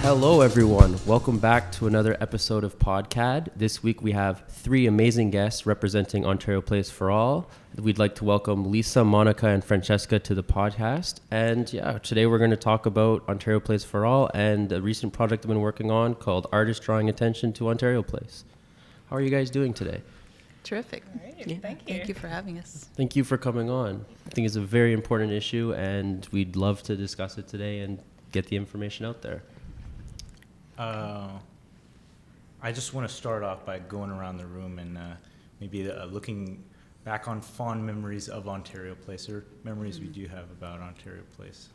Hello, everyone. Welcome back to another episode of PODCAD. This week we have three amazing guests representing Ontario Place for All. We'd like to welcome Lisa, Monica, and Francesca to the podcast. And today we're going to talk about Ontario Place for All and a recent project I've been working on called Artists Drawing Attention to Ontario Place. How are you guys doing today? Terrific. All right, thank you. Thank you for having us. Thank you for coming on. I think it's a very important issue, and we'd love to discuss it today and get the information out there. I just want to start off by going around the room and maybe looking back on fond memories of Ontario Place, or memories we do have about Ontario Place.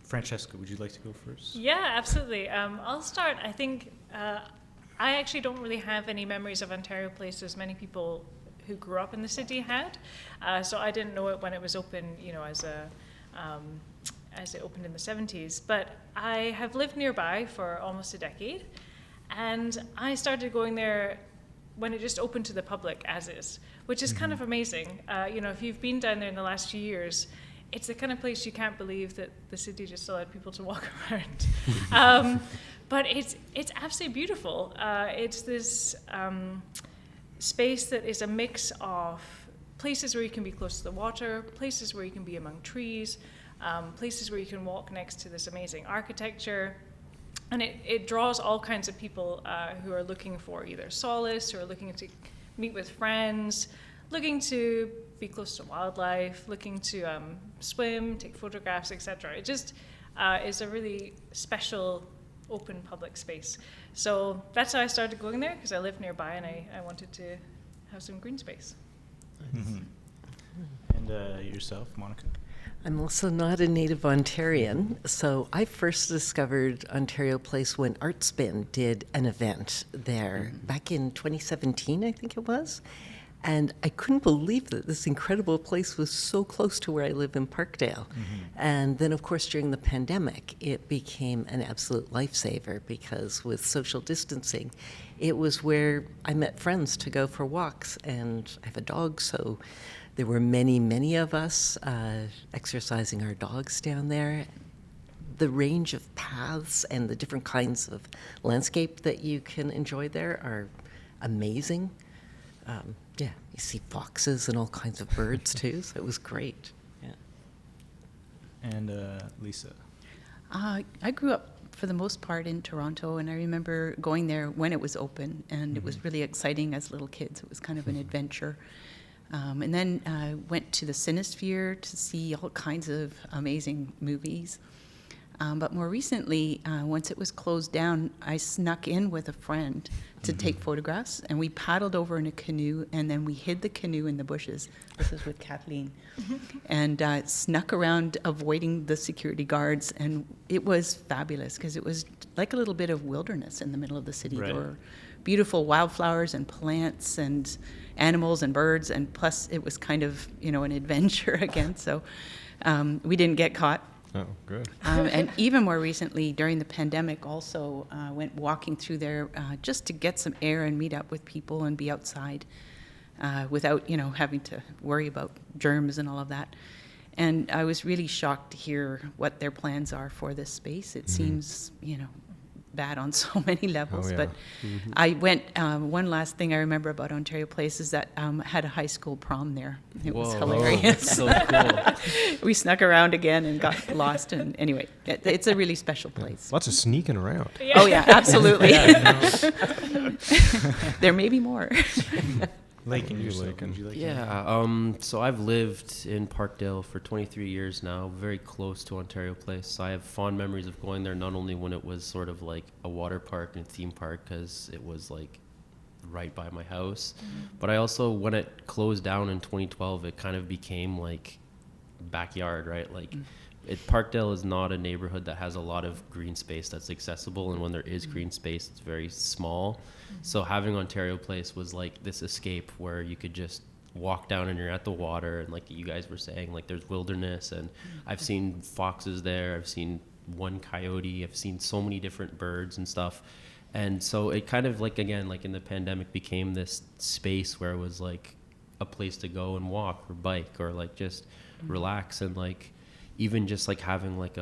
Francesca, would you like to go first? Yeah, absolutely. I'll start. I think I actually don't really have any memories of Ontario Place as many people who grew up in the city had. So I didn't know it when it was open, as it opened in the 70s. But I have lived nearby for almost a decade, and I started going there when it just opened to the public as is, which is kind of amazing. If you've been down there in the last few years, it's the kind of place you can't believe that the city just allowed people to walk around. But it's absolutely beautiful. It's this space that is a mix of places where you can be close to the water, places where you can be among trees, places where you can walk next to this amazing architecture. And it draws all kinds of people who are looking for either solace or looking to meet with friends, looking to be close to wildlife, looking to swim, take photographs, etc. It just is a really special open public space. So that's how I started going there, because I live nearby and I wanted to have some green space. Mm-hmm. And yourself, Monica? I'm also not a native Ontarian, so I first discovered Ontario Place when Artspin did an event there back in 2017, I think it was. And I couldn't believe that this incredible place was so close to where I live in Parkdale. And then, of course, during the pandemic, it became an absolute lifesaver, because with social distancing, it was where I met friends to go for walks. And I have a dog, so there were many, many of us exercising our dogs down there. The range of paths and the different kinds of landscape that you can enjoy there are amazing. You see foxes and all kinds of birds too, so it was great. Yeah. And Lisa? I grew up for the most part in Toronto, and I remember going there when it was open, and it was really exciting as little kids. It was kind of an adventure. And then I went to the Cinesphere to see all kinds of amazing movies. But more recently, once it was closed down, I snuck in with a friend to take photographs, and we paddled over in a canoe, and then we hid the canoe in the bushes. This is with Kathleen. And snuck around avoiding the security guards, and it was fabulous, because it was like a little bit of wilderness in the middle of the city. Right. There were beautiful wildflowers and plants and animals and birds, and plus it was kind of, an adventure again. So we didn't get caught. Oh, good. And even more recently, during the pandemic, also went walking through there just to get some air and meet up with people and be outside without, having to worry about germs and all of that. And I was really shocked to hear what their plans are for this space. It seems, bad on so many levels. Oh, yeah. But I went, one last thing I remember about Ontario Place is that had a high school prom there. It was hilarious. So cool. We snuck around again and got lost. And anyway, it's a really special place. Lots of sneaking around. Yeah. Oh, yeah, absolutely. There may be more. Lakin, yourself, would you like to? So I've lived in Parkdale for 23 years now, very close to Ontario Place. So I have fond memories of going there, not only when it was sort of like a water park and theme park, because it was like right by my house, but I also, when it closed down in 2012, it kind of became like backyard, right? Like Parkdale is not a neighborhood that has a lot of green space that's accessible, and when there is green space, it's very small. So having Ontario Place was like this escape where you could just walk down and you're at the water, and like you guys were saying, like there's wilderness, and I've seen foxes there, I've seen one coyote, I've seen so many different birds and stuff. And so it kind of like, again, like in the pandemic, became this space where it was like a place to go and walk or bike or like just relax. And like, even just like having like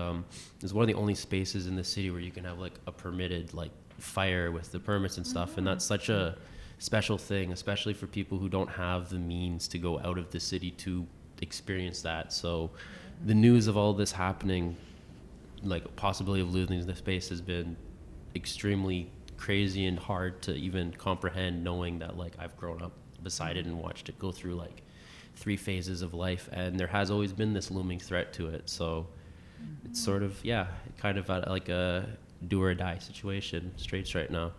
it's one of the only spaces in the city where you can have like a permitted like fire with the permits and stuff, and that's such a special thing, especially for people who don't have the means to go out of the city to experience that. So the news of all this happening, like possibility of losing the space, has been extremely crazy and hard to even comprehend, knowing that like I've grown up beside it and watched it go through like 3 phases of life, and there has always been this looming threat to it. So it's sort of kind of like a do or die situation right now.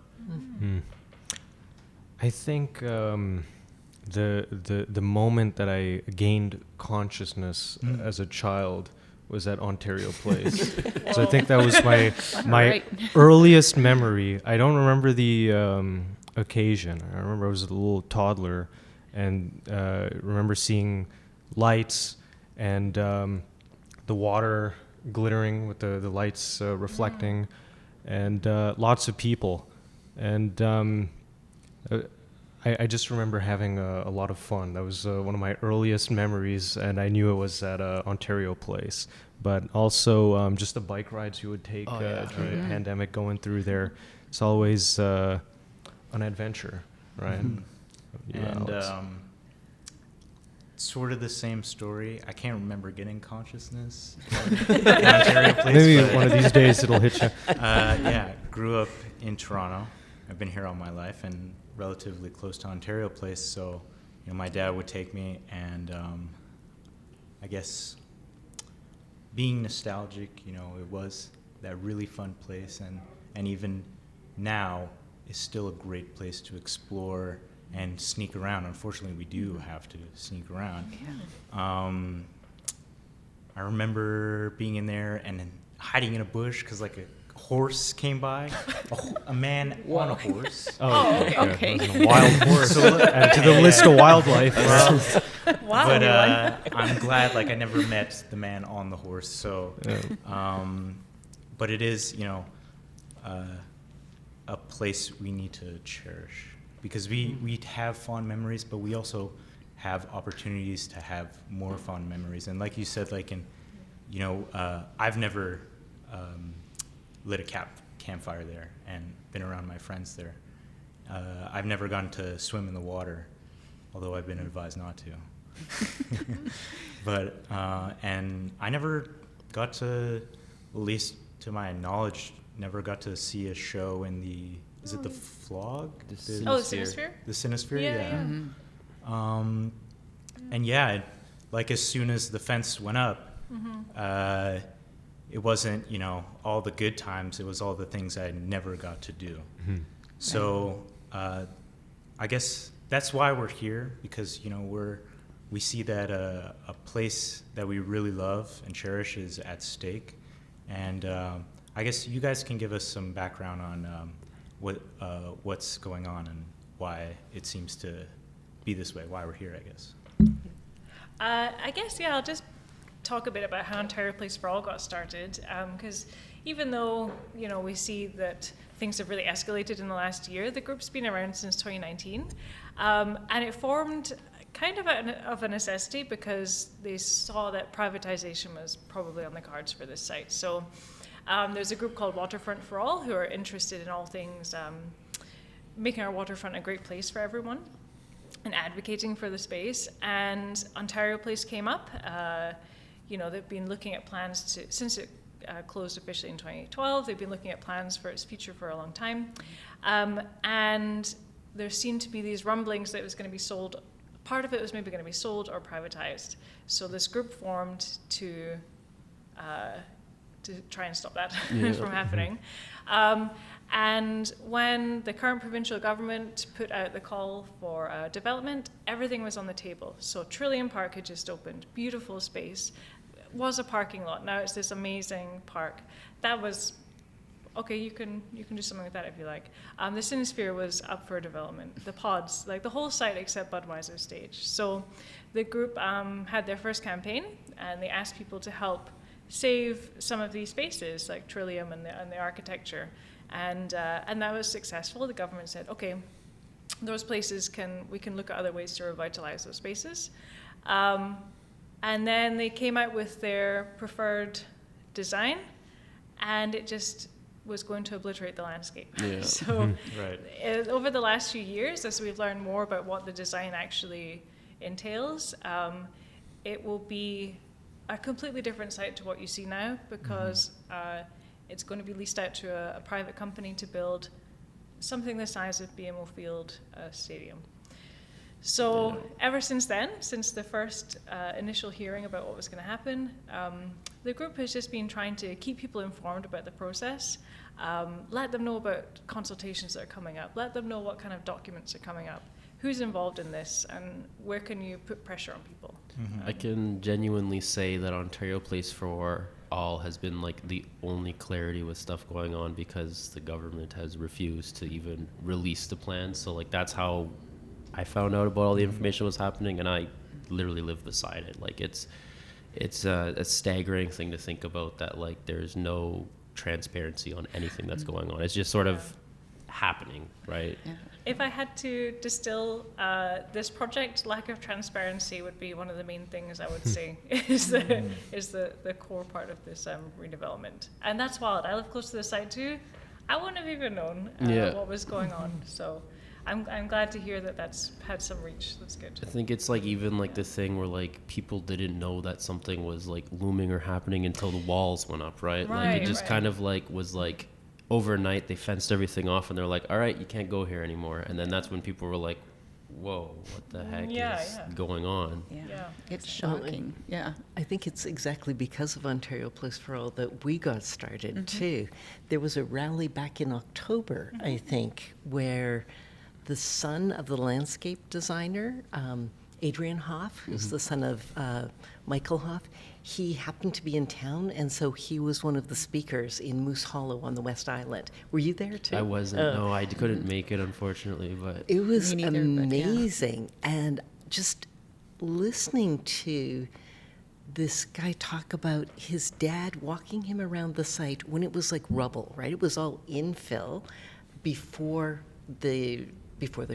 I think the moment that I gained consciousness as a child was at Ontario Place. So I think that was my Right. earliest memory. I don't remember the occasion. I remember I was a little toddler and remember seeing lights and the water glittering with the lights reflecting, and lots of people. And I just remember having a lot of fun. That was one of my earliest memories, and I knew it was at Ontario Place. But also just the bike rides you would take during the pandemic, going through there. It's always an adventure, right? And sort of the same story. I can't remember getting consciousness in Ontario Place. Maybe but, one of these days it'll hit you. Grew up in Toronto. I've been here all my life and relatively close to Ontario Place. So, my dad would take me, and I guess being nostalgic, it was that really fun place, and even now is still a great place to explore and sneak around. Unfortunately, we do have to sneak around. I remember being in there and then hiding in a bush because like a horse came by, a man on a horse. Okay. It was a wild horse. Add to the list of wildlife. Wow. But I'm glad I never met the man on the horse. So, but it is a place we need to cherish, because we have fond memories, but we also have opportunities to have more fond memories. And like you said, I've never lit a campfire there and been around my friends there. I've never gone to swim in the water, although I've been advised not to. But and I never got to, at least to my knowledge, never got to see a show in the, is it the Flog? The Cinesphere? The Cinesphere, Yeah. Mm-hmm. And as soon as the fence went up, it wasn't, all the good times, it was all the things I never got to do. So I guess that's why we're here, because, we see that a place that we really love and cherish is at stake. And I guess you guys can give us some background on what's going on and why it seems to be this way, why we're here, I guess. I'll just talk a bit about how Ontario Place for All got started, because even though, we see that things have really escalated in the last year, the group's been around since 2019, and it formed kind of a necessity because they saw that privatization was probably on the cards for this site. So there's a group called Waterfront for All who are interested in all things making our waterfront a great place for everyone and advocating for the space. And Ontario Place came up. They've been looking at plans since it closed officially in 2012, they've been looking at plans for its future for a long time. And there seemed to be these rumblings that it was going to be sold. Part of it was maybe going to be sold or privatized. So this group formed to try and stop that from happening. And when the current provincial government put out the call for development, everything was on the table. So Trillium Park had just opened, beautiful space, was a parking lot. Now it's this amazing park. That was, okay, you can do something with that if you like. The Cinesphere was up for development. The pods, the whole site except Budweiser stage. So the group had their first campaign, and they asked people to help save some of these spaces, like Trillium and the architecture. And that was successful. The government said, okay, those places we can look at other ways to revitalize those spaces. And then they came out with their preferred design, and it just was going to obliterate the landscape. Yeah. So Right. over the last few years, as we've learned more about what the design actually entails, it will be a completely different site to what you see now, because it's going to be leased out to a private company to build something the size of BMO Field Stadium. So ever since then, since the first initial hearing about what was going to happen, the group has just been trying to keep people informed about the process, let them know about consultations that are coming up, let them know what kind of documents are coming up, who's involved in this, and where can you put pressure on people. I can genuinely say that Ontario Place for All has been like the only clarity with stuff going on, because the government has refused to even release the plans. So like that's how I found out about all the information was happening, and I literally live beside it. Like it's a staggering thing to think about, that like there's no transparency on anything that's going on. It's just sort of happening, right? Yeah. If I had to distill this project, lack of transparency would be one of the main things I would say is the core part of this redevelopment. And that's wild. I live close to the site too. I wouldn't have even known what was going on. So I'm glad to hear that that's had some reach. That's good. I think it's like even like the thing where like people didn't know that something was like looming or happening until the walls went up, right? Like it just kind of like was like overnight they fenced everything off, and they're like, all right, you can't go here anymore. And then that's when people were like, whoa, what the heck is going on? Yeah. It's shocking. Yeah. I think it's exactly because of Ontario Place for All that we got started too. There was a rally back in October, I think, where the son of the landscape designer, Adrian Hoff, who's the son of Michael Hoff, he happened to be in town, and so he was one of the speakers in Moose Hollow on the West Island. Were you there too? I wasn't. No, I couldn't make it, unfortunately. But it was Me neither, but yeah. amazing, and just listening to this guy talk about his dad walking him around the site when it was like rubble, right? It was all infill before the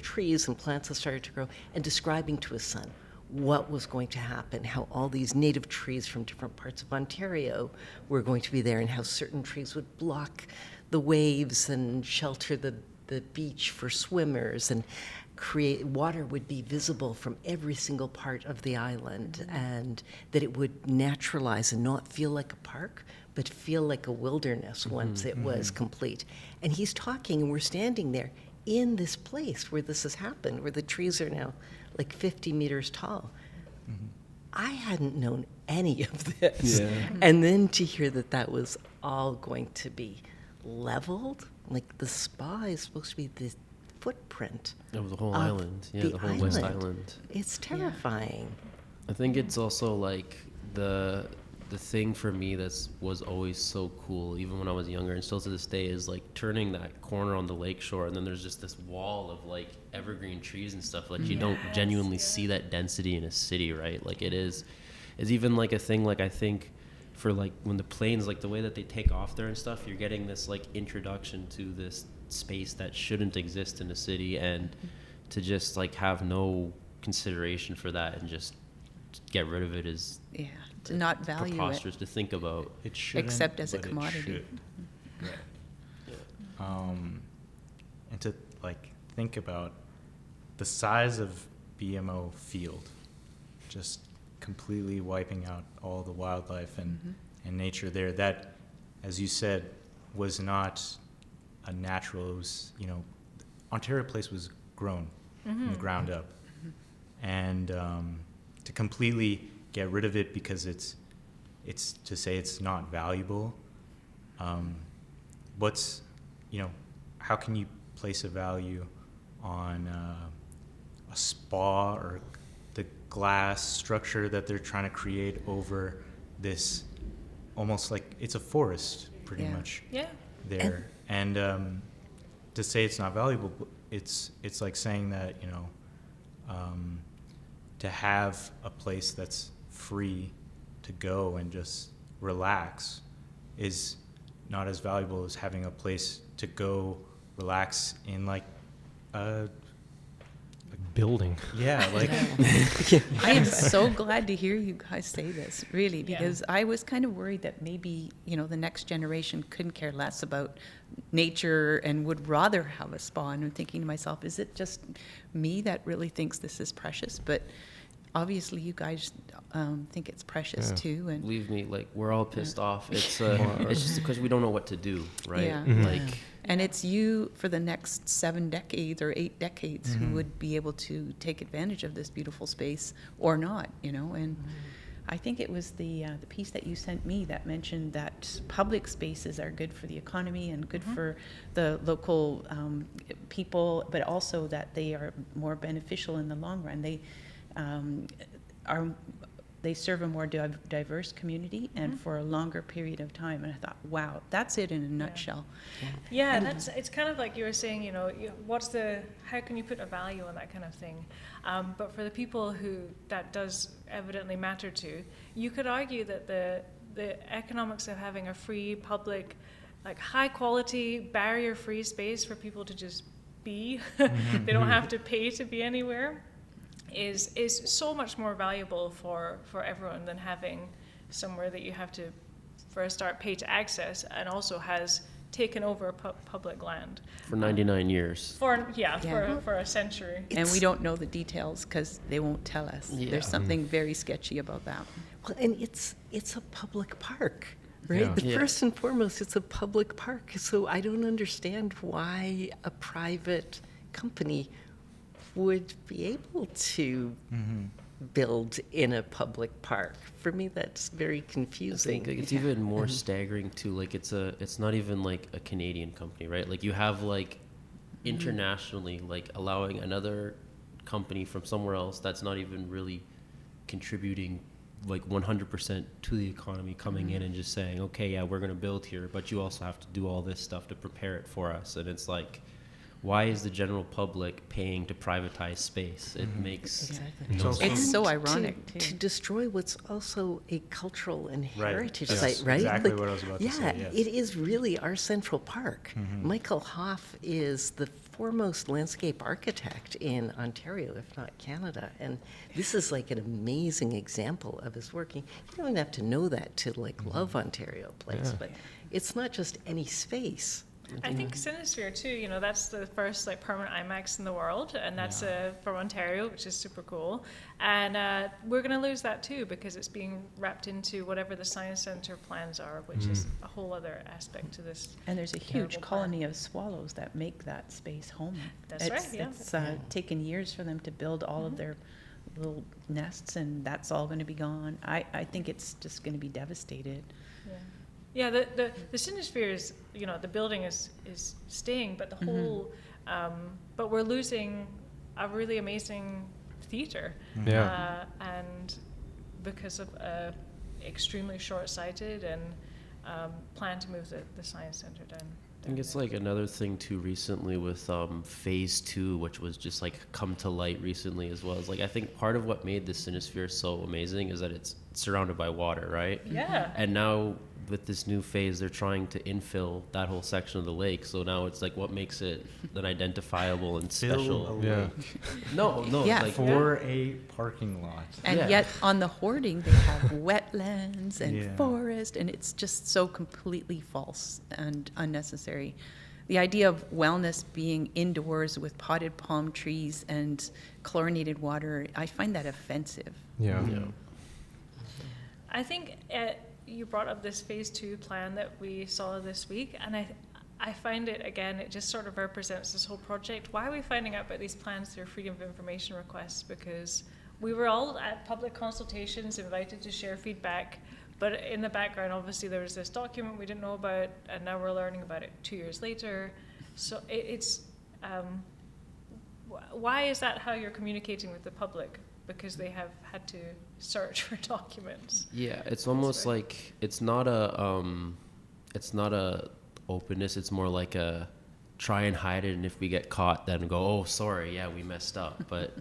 trees and plants had started to grow, and describing to his son what was going to happen, how all these native trees from different parts of Ontario were going to be there, and how certain trees would block the waves and shelter the beach for swimmers, and create water would be visible from every single part of the island, and that it would naturalize and not feel like a park, but feel like a wilderness once it was complete. And he's talking, and we're standing there in this place where this has happened, where the trees are now like 50 meters tall. I hadn't known any of this. Yeah. And then to hear that that was all going to be leveled, like the spa is supposed to be the footprint of the whole of island. Yeah, the whole island. West Island. It's terrifying. I think it's also like the thing for me was always so cool, even when I was younger and still to this day, is like turning that corner on the lakeshore, and then there's just this wall of like evergreen trees and stuff. Like you don't genuinely see that density in a city, right? Like it's even like a thing, like I think for like when the planes, like the way that they take off there and stuff, you're getting this like introduction to this space that shouldn't exist in a city, and to just like have no consideration for that and just get rid of it is to not value preposterous it to think about. It shouldn't, except as a but it commodity. should. Right. And to like think about the size of BMO Field, just completely wiping out all the wildlife and nature there. That, as you said, was not a natural. It was, Ontario Place was grown from the ground up, and to completely get rid of it because it's to say it's not valuable. What's, how can you place a value on a spa or the glass structure that they're trying to create over this, almost like it's a forest pretty much there. And to say it's not valuable, it's like saying that, to have a place that's free to go and just relax is not as valuable as having a place to go relax in like a building. Yeah, like I am so glad to hear you guys say this, really, because I was kind of worried that maybe, the next generation couldn't care less about nature and would rather have a spa. And I'm thinking to myself, is it just me that really thinks this is precious? But obviously you guys think it's precious too. And Believe me, like, we're all pissed off. It's it's just because we don't know what to do, right? Yeah. Like, And it's you for the next 7 decades or 8 decades who would be able to take advantage of this beautiful space or not, and I think it was the piece that you sent me that mentioned that public spaces are good for the economy and good for the local people, but also that they are more beneficial in the long run. They serve a more diverse community and for a longer period of time. And I thought, wow, that's it in a nutshell. Yeah, it's kind of like you were saying, how can you put a value on that kind of thing? But for the people who that does evidently matter to, you could argue that the economics of having a free, public, like high quality, barrier-free space for people to just be, they don't have to pay to be anywhere, is so much more valuable for everyone than having somewhere that you have to, for a start, pay to access and also has taken over public land. for 99 years. For a century. And we don't know the details because they won't tell us. Yeah. There's something very sketchy about that. Well, and it's a public park, right? Yeah. The first and foremost, it's a public park. So I don't understand why a private company would be able to build in a public park. For me, that's very I confusing. think it's even more staggering too. Like, it's not even like a Canadian company, right? Like, you have like internationally, like, allowing another company from somewhere else that's not even really contributing like 100% to the economy coming in and just saying, okay, yeah, we're going to build here, but you also have to do all this stuff to prepare it for us. And it's like, why is the general public paying to privatize space? It makes Exactly. no sense. It's so And ironic, to too. destroy what's also a cultural and Right. heritage Yes, site, right? exactly what I was about to yeah, say, yes. it is really our central park. Michael Hoff is the foremost landscape architect in Ontario, if not Canada, and this is like an amazing example of his working. You don't have to know that to like love Ontario Place, but it's not just any space. I think Cinesphere too, that's the first like permanent IMAX in the world, and that's from Ontario, which is super cool. And we're going to lose that too because it's being wrapped into whatever the Science Centre plans are, which is a whole other aspect to this. And there's a huge terrible colony of swallows that make that space home. That's right, yeah. It's taken years for them to build all of their little nests, and that's all going to be gone. I think it's just going to be devastated. Yeah, the Cinesphere is, the building is staying, but the whole, but we're losing a really amazing theater. Yeah. And because of extremely short-sighted and plan to move the Science Centre down. I think it's like another thing too recently with phase 2, which was just like come to light recently as well. Is like, I think part of what made the Cinesphere so amazing is that it's surrounded by water, right? Yeah. And now with this new phase, they're trying to infill that whole section of the lake. So now it's like, what makes it then identifiable and special? Fill a Yeah. lake No, Yeah. like for a parking lot. And Yeah. yet on the hoarding, they have wetlands and Yeah. forest, and it's just so completely false and unnecessary. The idea of wellness being indoors with potted palm trees and chlorinated water, I find that offensive. Yeah. Yeah. I think you brought up this phase 2 plan that we saw this week, and I find it, again, it just sort of represents this whole project. Why are we finding out about these plans through Freedom of Information requests? Because we were all at public consultations, invited to share feedback, but in the background, obviously, there was this document we didn't know about, and now we're learning about it 2 years later. So it's why is that how you're communicating with the public? Because they have had to search for documents. Yeah, it's almost like it's not a openness. It's more like a try and hide it, and if we get caught, then go, oh, sorry, yeah, we messed up. But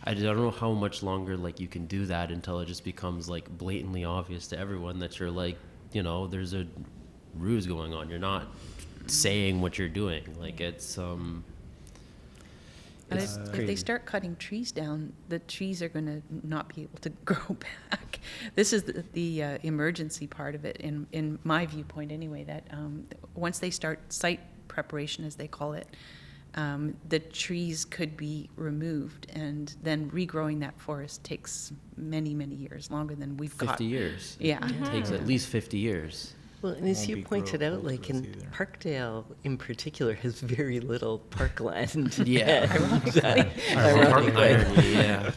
I don't know how much longer like you can do that until it just becomes like blatantly obvious to everyone that you're like, there's a ruse going on. You're not saying what you're doing. Like it's And It's if crazy. they start cutting trees down, the trees are going to not be able to grow back. This is the emergency part of it, in my viewpoint anyway, that once they start site preparation, as they call it, the trees could be removed, and then regrowing that forest takes many, many years, longer than we've 50 got. years. Yeah. It takes at least 50 years. Well, and as Won't you be pointed grow- out, old like growth in either. Parkdale in particular has very little parkland. Yeah. Ironically. Irony, yeah.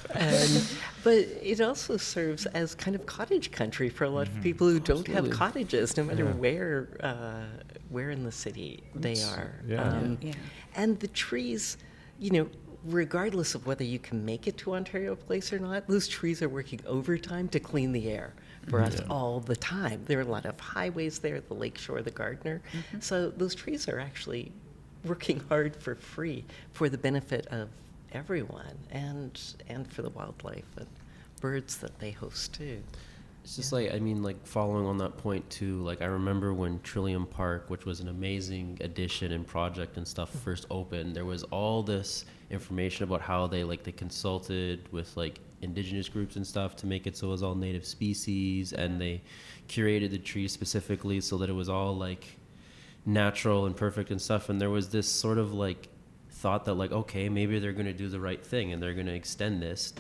But it also serves as kind of cottage country for a lot of people who don't have Absolutely. cottages, no matter Yeah. where in the city they are. yeah. Yeah. And the trees, you know, regardless of whether you can make it to Ontario Place or not, those trees are working overtime to clean the air for us all the time. There are a lot of highways there, the Lakeshore, the Gardner. So those trees are actually working hard for free for the benefit of everyone and for the wildlife and birds that they host too. It's just like, I mean, like following on that point too, like I remember when Trillium Park, which was an amazing addition and project and stuff, first opened, there was all this information about how they consulted with like indigenous groups and stuff to make it so it was all native species, and they curated the trees specifically so that it was all like natural and perfect and stuff. And there was this sort of like thought that like, okay, maybe they're going to do the right thing and they're going to extend this.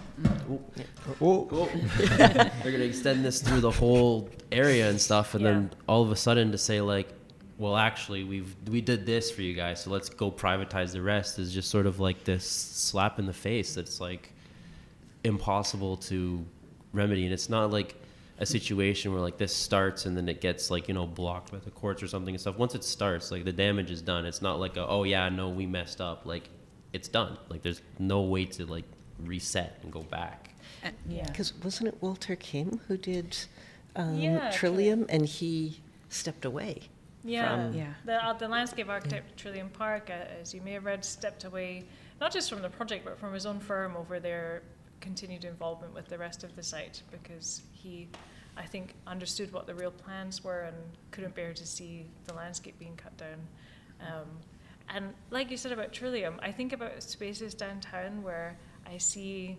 They're going to extend this through the whole area and stuff, and then all of a sudden to say like, well, actually we did this for you guys, so let's go privatize the rest, is just sort of like this slap in the face that's like impossible to remedy. And it's not like a situation where like this starts and then it gets like, you know, blocked by the courts or something and stuff. Once it starts, like the damage is done. It's not like oh yeah, no, we messed up. Like it's done. Like there's no way to like reset and go back. Yeah. Because wasn't it Walter Kim who did Yeah, Trillium, and he stepped away? Yeah, Yeah. the landscape architect at Trillium Park, as you may have read, stepped away not just from the project but from his own firm over their continued involvement with the rest of the site, because he, I think, understood what the real plans were and couldn't bear to see the landscape being cut down. And like you said about Trillium, I think about spaces downtown where I see,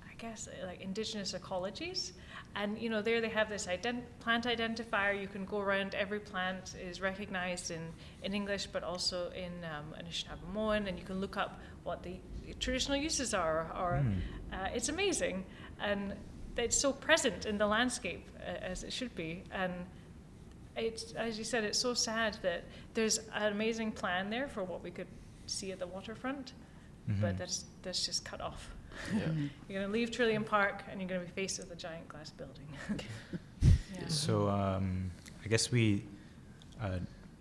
I guess, like indigenous ecologies. And, you know, there they have this plant identifier. You can go around. Every plant is recognized in English, but also in Anishinaabe, and you can look up what the traditional uses are. Or it's amazing. And it's so present in the landscape as it should be. And it's, as you said, it's so sad that there's an amazing plan there for what we could see at the waterfront, but that's just cut off. Yeah. You're going to leave Trillium Park and you're going to be faced with a giant glass building. Yeah. So I guess we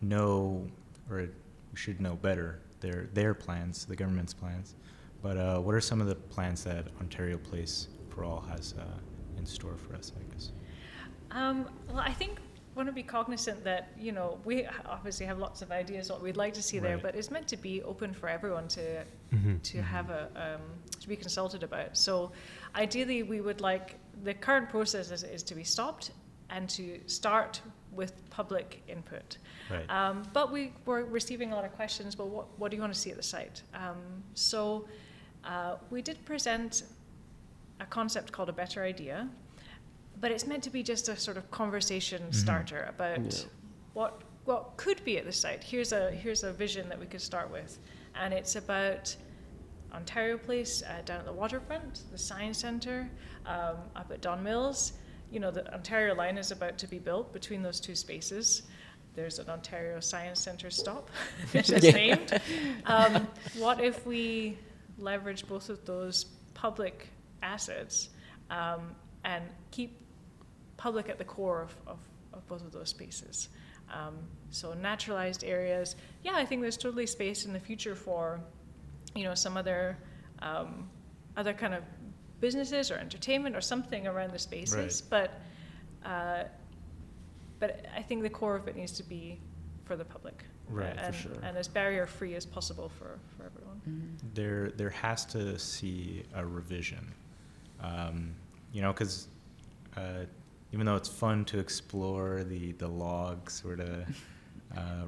know, or we should know better, their plans, the government's plans. But what are some of the plans that Ontario Place for All has in store for us, I guess? Well, I think want to be cognizant that, you know, we obviously have lots of ideas what we'd like to see there, Right. but it's meant to be open for everyone to have to be consulted about. So ideally we would like the current process is to be stopped and to start with public input. Right. But we were receiving a lot of questions, well, what do you want to see at the site? So we did present a concept called A Better Idea, but it's meant to be just a sort of conversation starter about what could be at the site. Here's a vision that we could start with, and it's about Ontario Place down at the waterfront, the Science Centre, up at Don Mills. You know, the Ontario line is about to be built between those two spaces. There's an Ontario Science Centre stop, which is named. What if we leverage both of those public assets and keep public at the core of both of those spaces? So naturalized areas, yeah, I think there's totally space in the future for, you know, some other kind of businesses or entertainment or something around the spaces, but I think the core of it needs to be for the public, Right, and, for sure. and as barrier free as possible for everyone. There has to see a revision, you know, because even though it's fun to explore the log sort of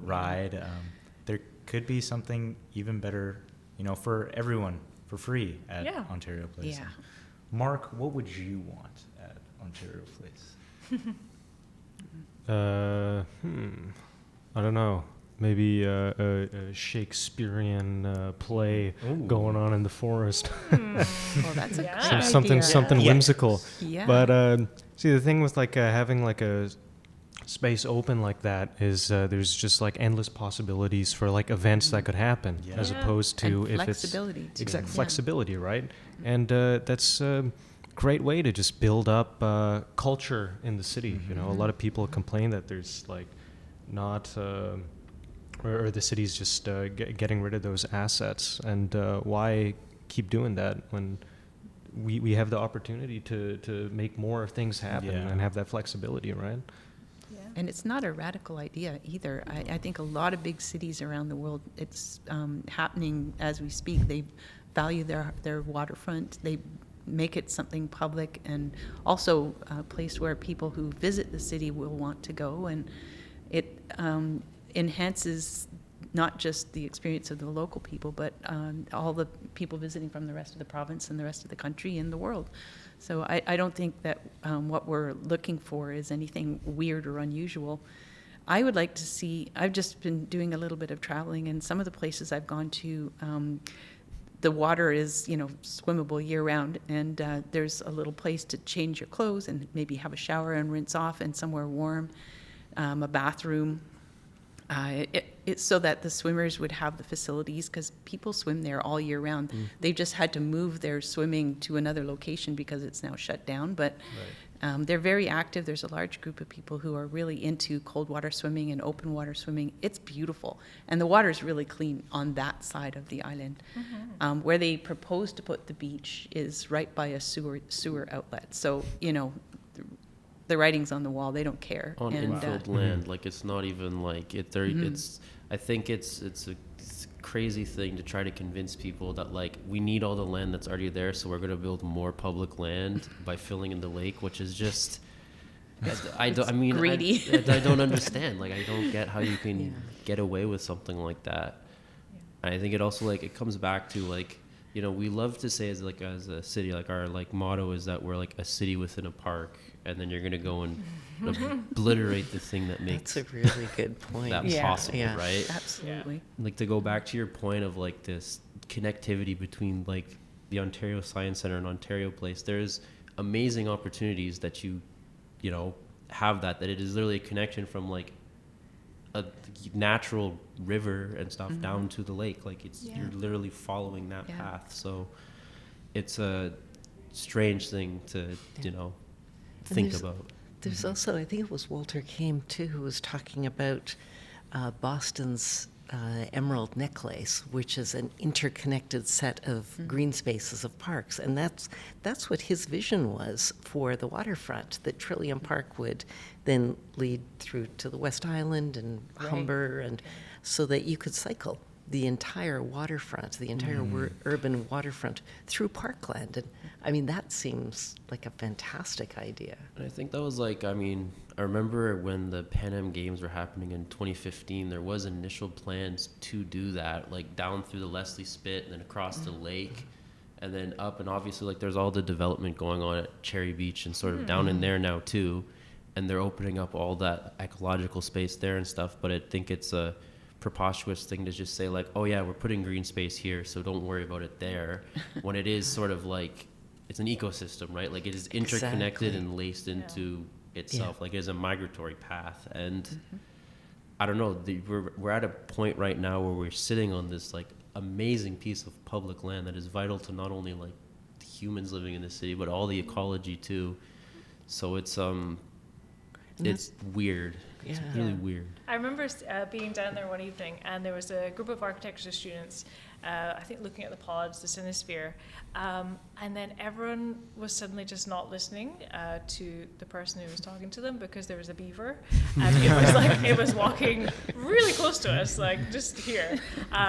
ride, there could be something even better for everyone for free at Yeah. Ontario Place. Yeah. Mark, what would you want at Ontario Place? I don't know. Maybe a Shakespearean play Ooh. going on in the forest. Well, that's a Yeah. great Something idea. something Yeah. whimsical. Yeah. But see, the thing with like having like a space open like that is there's just like endless possibilities for like events that could happen, Yeah. as Yeah. opposed to And if flexibility, it's too. exact Yeah. flexibility, right? And that's a great way to just build up culture in the city. You know, a lot of people complain that there's like not. Or the city's just getting rid of those assets, and why keep doing that when we have the opportunity to make more things happen Yeah. and have that flexibility, right? Yeah. And it's not a radical idea either. I think a lot of big cities around the world, it's happening as we speak. They value their waterfront. They make it something public, and also a place where people who visit the city will want to go. And it enhances not just the experience of the local people, but all the people visiting from the rest of the province and the rest of the country and the world. So I don't think that what we're looking for is anything weird or unusual. I would like to see, I've just been doing a little bit of traveling, and some of the places I've gone to, the water is, swimmable year round, and there's a little place to change your clothes and maybe have a shower and rinse off, and somewhere warm, a bathroom. It's so that the swimmers would have the facilities, because people swim there all year round. They've just had to move their swimming to another location because it's now shut down. But they're very active. There's a large group of people who are really into cold water swimming and open water swimming. It's beautiful. And the water is really clean on that side of the island. Where they propose to put the beach is right by a sewer outlet. So, the writing's on the wall. They don't care. On And, infield land, like it's not even like it. There, it's. I think it's a crazy thing to try to convince people that like we need all the land that's already there, so we're going to build more public land by filling in the lake, which is just. I mean, greedy. I don't understand. Like, I don't get how you can get away with something like that. And I think it also like it comes back to like, we love to say as a city, like our like motto is that we're like a city within a park, and then you're gonna go and obliterate the thing that makes That's a really good point. that Yeah. possible, Yeah. right? Absolutely. Like to go back to your point of like this connectivity between like the Ontario Science Centre and Ontario Place, there's amazing opportunities that you have that it is literally a connection from like a natural river and stuff down to the lake. Like you're literally following that Yeah. path. So it's a strange thing to think there's- about. There's also, I think it was Walter Kame too, who was talking about Boston's Emerald Necklace, which is an interconnected set of green spaces of parks, and that's what his vision was for the waterfront. That Trillium Park would then lead through to the West Island and Humber, and so that you could cycle the entire waterfront, the entire urban waterfront through parkland. And I mean, that seems like a fantastic idea. And I think that was like, I remember when the Pan Am Games were happening in 2015, there was initial plans to do that, like down through the Leslie Spit and then across the lake and then up. And obviously, like there's all the development going on at Cherry Beach and sort of down in there now too. And they're opening up all that ecological space there and stuff. But I think it's a preposterous thing to just say like, oh yeah, we're putting green space here, so don't worry about it there, when it is sort of like it's an ecosystem, right? Like it is interconnected Exactly. and laced into itself. Like it is a migratory path. And I don't know, we're at a point right now where we're sitting on this like amazing piece of public land that is vital to not only like the humans living in the city, but all the ecology too. So it's weird. It's Yeah. really weird. I remember being down there one evening, and there was a group of architecture students, I think looking at the pods, the Cinesphere, and then everyone was suddenly just not listening to the person who was talking to them because there was a beaver, and it was like it was walking really close to us, like just here,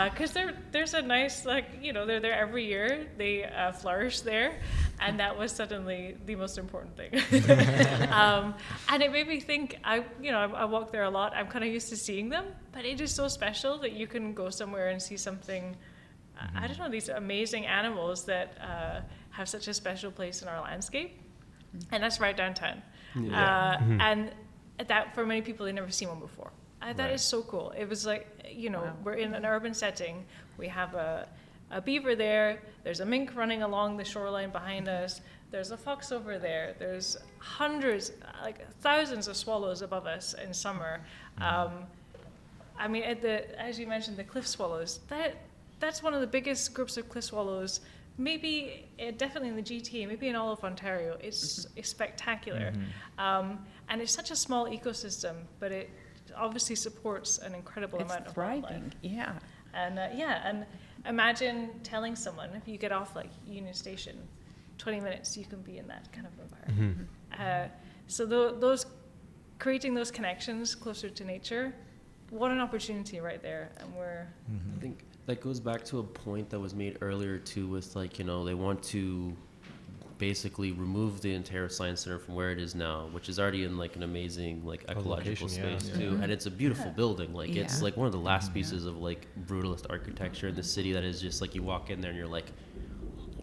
because there's a nice they're there every year, they flourish there, and that was suddenly the most important thing, and it made me think. I walk there a lot. I'm kind of used to seeing them, but it is so special that you can go somewhere and see something I don't know, these amazing animals that have such a special place in our landscape. And that's right downtown. And that, for many people, they've never seen one before. That is so cool. It was like, we're in an urban setting. We have a beaver there. There's a mink running along the shoreline behind us. There's a fox over there. There's hundreds, like thousands of swallows above us in summer. I mean, as you mentioned, the cliff swallows, that's one of the biggest groups of cliff swallows, maybe, definitely in the GTA, maybe in all of Ontario. It's spectacular. And it's such a small ecosystem, but it obviously supports an incredible amount of wildlife. Thriving, yeah. And imagine telling someone, if you get off like Union Station, 20 minutes, you can be in that kind of environment. So those creating those connections closer to nature, what an opportunity right there. And I think that goes back to a point that was made earlier too, with like, they want to basically remove the Ontario Science Center from where it is now, which is already in like an amazing like ecological space too, and it's a beautiful building. Like it's like one of the last pieces of like brutalist architecture in the city that is just like, you walk in there and you're like,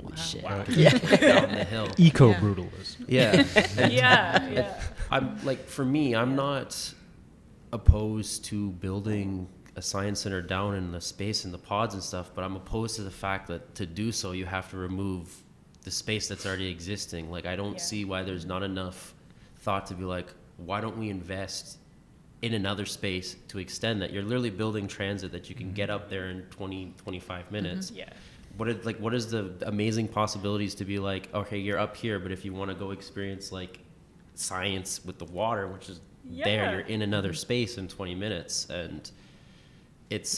holy shit, down the hill. Eco-brutalist. Yeah. I'm like, for me, I'm not opposed to building a science center down in the space and the pods and stuff, but I'm opposed to the fact that to do so you have to remove the space that's already existing. Like, I don't see why there's not enough thought to be like, why don't we invest in another space to extend that? You're literally building transit that you can get up there in 20, 25 minutes. What is the amazing possibilities to be like, okay, you're up here, but if you want to go experience like science with the water, which is there, you're in another space in 20 minutes. And it's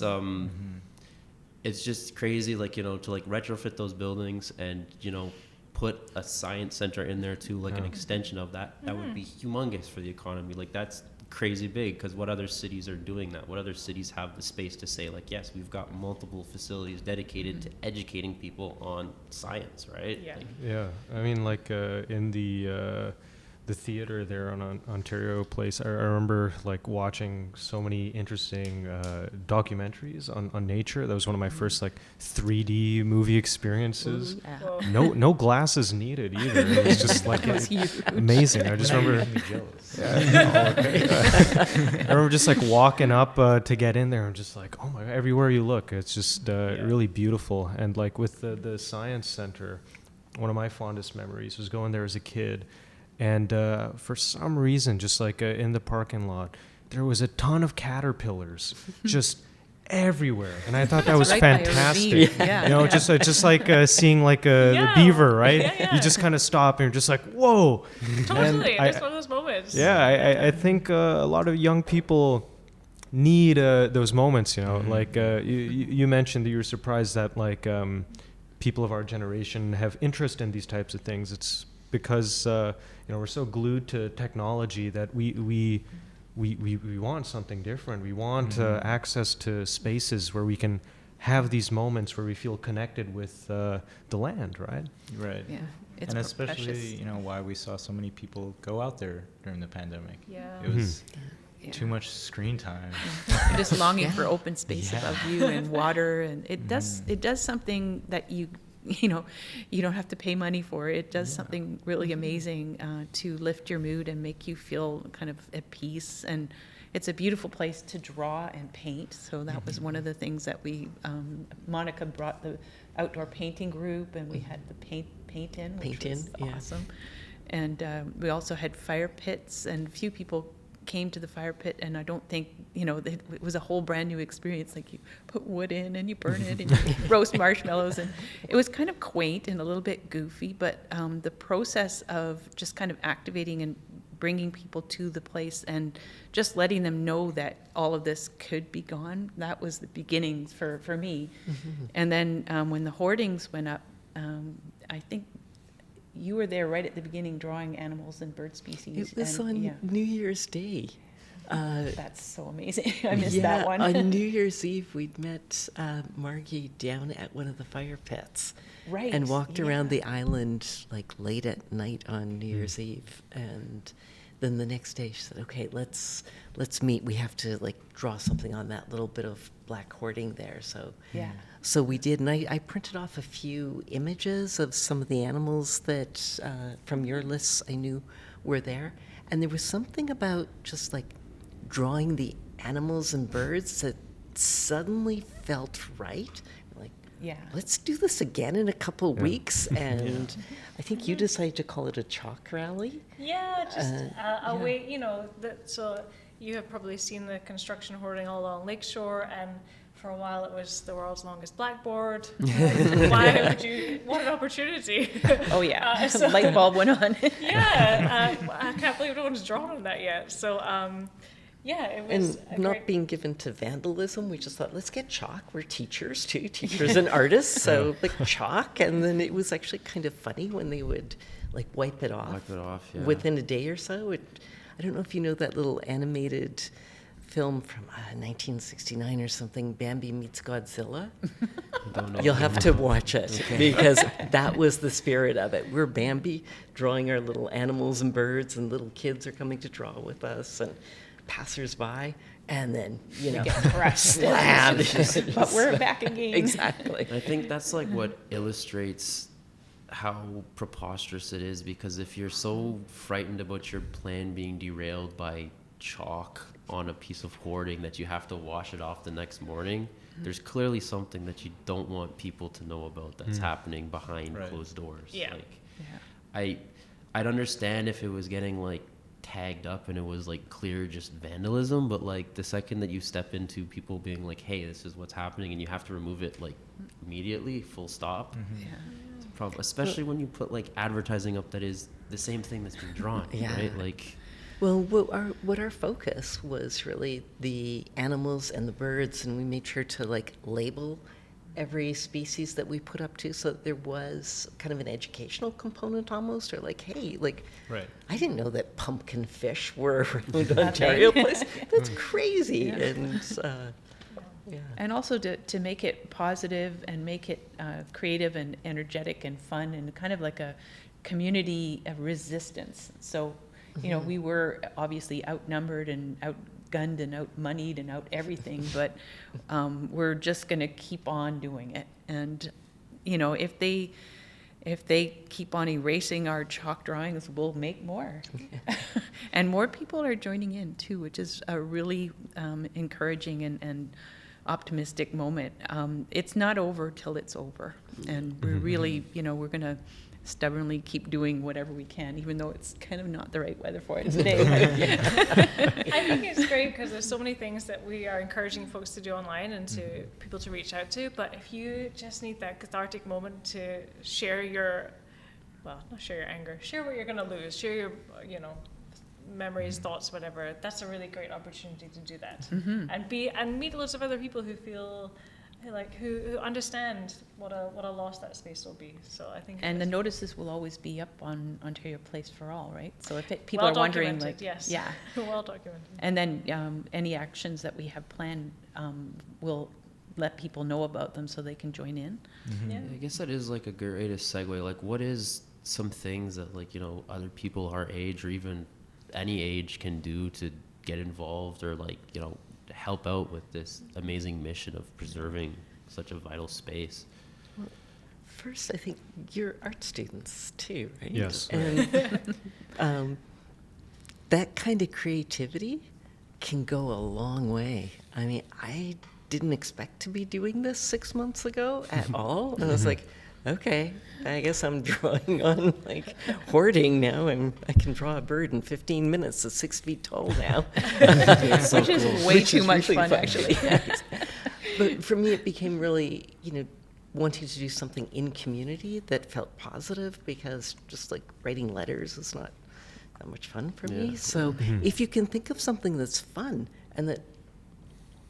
just crazy, like, to like retrofit those buildings and, put a science center in there too, like an extension of that. That would be humongous for the economy. Like, that's crazy big, because what other cities are doing that? What other cities have the space to say like, yes, we've got multiple facilities dedicated to educating people on science, right? I mean, like in the theater there on Ontario Place, I remember like watching so many interesting documentaries on nature. That was one of my first like 3D movie experiences. No glasses needed either. It was just like amazing. I just remember. I remember just like walking up to get in there and just like, oh my God, everywhere you look, it's just really beautiful. And like with the science center, one of my fondest memories was going there as a kid. And for some reason, just like in the parking lot, there was a ton of caterpillars just everywhere. And I thought that was fantastic. Just like seeing like a beaver, right? You just kind of stop and you're just like, whoa. Totally. It's one of those moments. I think a lot of young people need those moments, like you mentioned that you were surprised that like people of our generation have interest in these types of things. It's because we're so glued to technology that we want something different. We want access to spaces where we can have these moments where we feel connected with the land, right? Right. Yeah. And especially, why we saw so many people go out there during the pandemic. Yeah. It was too much screen time. Just longing for open space above you and water, and it does something that you don't have to pay money for. It does something really amazing to lift your mood and make you feel kind of at peace. And it's a beautiful place to draw and paint. So that was one of the things that we, Monica brought the outdoor painting group, and we had the paint in, which was awesome. And we also had fire pits, and a few people came to the fire pit, and I don't think, it was a whole brand new experience. Like, you put wood in and you burn it and you roast marshmallows, and it was kind of quaint and a little bit goofy, but the process of just kind of activating and bringing people to the place and just letting them know that all of this could be gone, that was the beginnings for me. And then when the hoardings went up, I think you were there right at the beginning drawing animals and bird species. It was on New Year's Day. That's so amazing. I missed that one. On New Year's Eve, we'd met Margie down at one of the fire pits. Right. And walked around the island like late at night on New Year's Eve. And then the next day she said, okay, let's meet. We have to like draw something on that little bit of black hoarding there. So So we did, and I printed off a few images of some of the animals that from your lists I knew were there. And there was something about just like drawing the animals and birds that suddenly felt right. Like, Yeah. let's do this again in a couple weeks. And I think you decided to call it a chalk rally. Yeah, just a yeah. way, you know, so you have probably seen the construction hoarding all along Lakeshore, and for a while it was the world's longest blackboard. Why would you, what an opportunity. Oh yeah, So- light bulb went on. Yeah, I can't believe no one's drawn on that yet. So, yeah, it was And a not great- being given to vandalism, we just thought, let's get chalk. We're teachers too, teachers and artists, so like chalk. And then it was actually kind of funny when they would like wipe it off. Wipe it off, yeah. Within a day or so. I don't know if you know that little animated film from 1969 or something, Bambi Meets Godzilla. Don't know. You'll have to watch it because that was the spirit of it. We're Bambi drawing our little animals and birds, and little kids are coming to draw with us, and passersby, and then, you know, get crushed. slammed. But we're back again. Exactly. I think that's like what illustrates how preposterous it is, because if you're so frightened about your plan being derailed by chalk on a piece of hoarding that you have to wash it off the next morning, there's clearly something that you don't want people to know about that's happening behind Right. closed doors. Yeah. Like, Yeah. I'd understand if it was getting like tagged up and it was like clear just vandalism, but like the second that you step into people being like, hey, this is what's happening, and you have to remove it like immediately, full stop. Yeah. It's a problem, especially when you put like advertising up that is the same thing that's been drawn, Yeah. right? Like, Well, what our focus was really the animals and the birds, and we made sure to like label every species that we put up to, so that there was kind of an educational component almost, or like, hey, like, Right. I didn't know that pumpkin fish were around Ontario Place. That's crazy. Yeah. And yeah. And also to make it positive and make it creative and energetic and fun and kind of like a community of resistance. So, you know, we were obviously outnumbered and outgunned and outmoneyed and out everything, but we're just going to keep on doing it. And, you know, if they keep on erasing our chalk drawings, we'll make more. And more people are joining in too, which is a really encouraging and optimistic moment. It's not over till it's over. And we're really, you know, we're going to stubbornly keep doing whatever we can, even though it's kind of not the right weather for it today. I think it's great because there's so many things that we are encouraging folks to do online and to people to reach out to. But if you just need that cathartic moment to share your, well, not share your anger, share what you're going to lose, share your, you know, memories, thoughts, whatever. That's a really great opportunity to do that, and meet loads of other people who feel like who understand what a loss that space will be. So I think And the it's notices will always be up on Ontario Place for All, right? So if people well are wondering, documented, like, yes, yeah. well documented. And then any actions that we have planned, we'll let people know about them so they can join in. Yeah. I guess that is like a greatest segue. Like, what is some things that, like, you know, other people our age or even any age can do to get involved or, like, you know, help out with this amazing mission of preserving such a vital space? First, I think you're art students too, right? Yes. And that kind of creativity can go a long way. I mean, I didn't expect to be doing this 6 months ago at all. And I was like, okay, I guess I'm drawing on like hoarding now, and I can draw a bird in 15 minutes that's 6 feet tall now. Which is way Which too is much really fun, actually. Yes. But for me, it became really, you know, wanting to do something in community that felt positive, because just like writing letters is not that much fun for me. Yeah. So if you can think of something that's fun and that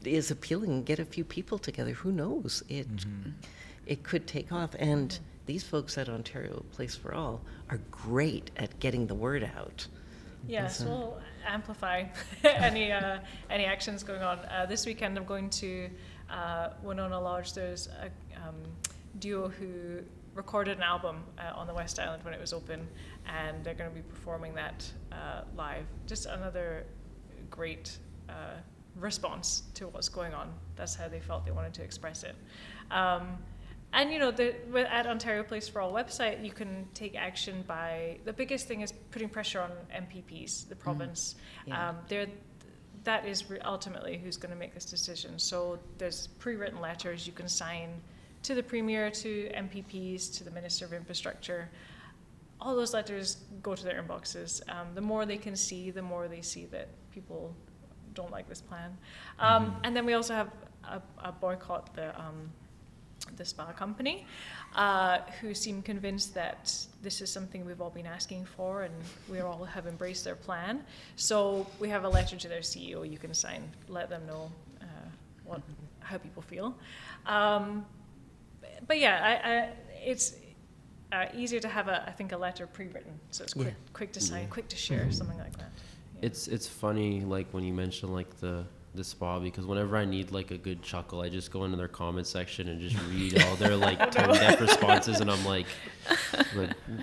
is appealing, get a few people together, who knows? It could take off. And these folks at Ontario Place for All are great at getting the word out. Yes, So- we'll amplify any actions going on. This weekend I'm going to Winona Lodge. There's a duo who recorded an album on the West Island when it was open, and they're going to be performing that live. Just another great response to what's going on. That's how they felt they wanted to express it. And at Ontario Place for All website, you can take action by, the biggest thing is putting pressure on MPPs, the province. Yeah. That is ultimately who's going to make this decision. So there's pre-written letters you can sign to the Premier, to MPPs, to the Minister of Infrastructure. All those letters go to their inboxes. The more they can see, the more they see that people don't like this plan. And then we also have a boycott the spa company, who seem convinced that this is something we've all been asking for and we all have embraced their plan. So we have a letter to their CEO you can sign, let them know how people feel. But yeah, it's easier to have I think a letter pre-written, so it's quick to sign, quick to share, something like that. Yeah. It's funny, like when you mention like the spa, because whenever I need like a good chuckle, I just go into their comment section and just read all their like tone deaf responses, and I'm like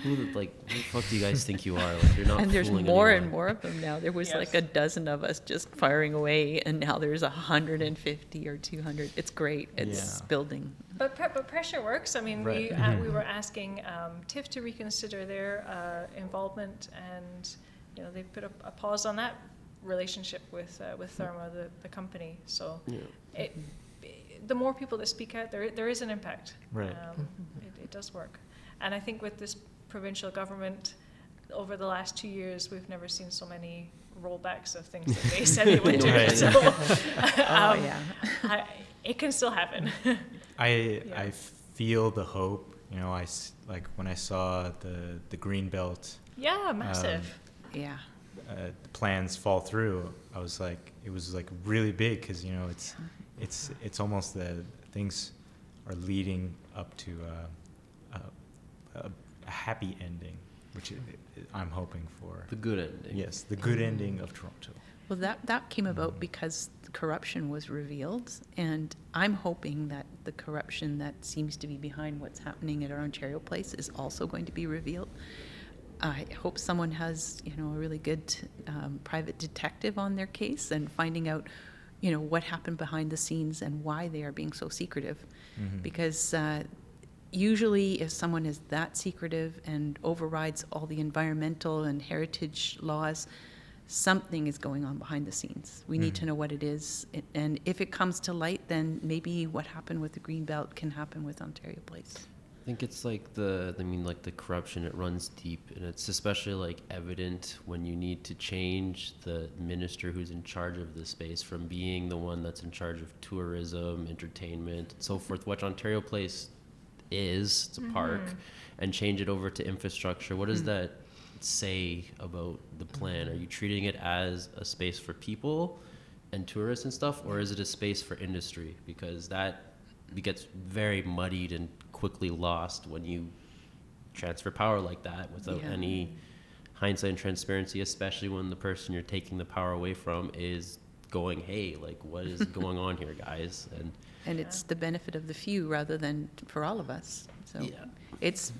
who the fuck do you guys think you are? Like, you're not. And there's fooling more anyone. and more of them now. There was Yes. like a dozen of us just firing away, and now there's 150 or 200. It's great. It's building. But pressure works. I mean, Right. we were asking TIFF to reconsider their involvement, and they've put a pause on that relationship with Thermo, the company. So the more people that speak out, there is an impact. Right. It does work. And I think with this provincial government, over the last 2 years, we've never seen so many rollbacks of things that they said they would do. Right. So, Yeah. it can still happen. I feel the hope. Like when I saw the green belt Yeah, massive. Yeah. plans fall through, I was like, it was like really big, because it's almost that things are leading up to a happy ending, which I'm hoping for. The good ending. Yes, the good ending of Toronto. Well, that came about because the corruption was revealed, and I'm hoping that the corruption that seems to be behind what's happening at our Ontario Place is also going to be revealed. I hope someone has, a really good private detective on their case and finding out, what happened behind the scenes and why they are being so secretive. Because usually if someone is that secretive and overrides all the environmental and heritage laws, something is going on behind the scenes. We need to know what it is. And if it comes to light, then maybe what happened with the Greenbelt can happen with Ontario Place. I think it's like the corruption, it runs deep, and it's especially like evident when you need to change the minister who's in charge of the space from being the one that's in charge of tourism, entertainment, and so forth, which Ontario Place is, it's a park, and change it over to infrastructure. What does that say about the plan? Are you treating it as a space for people and tourists and stuff, or is it a space for industry? Because that gets very muddied and quickly lost when you transfer power like that without any hindsight and transparency, especially when the person you're taking the power away from is going, hey, like, what is going on here, guys? And it's the benefit of the few rather than for all of us. So it's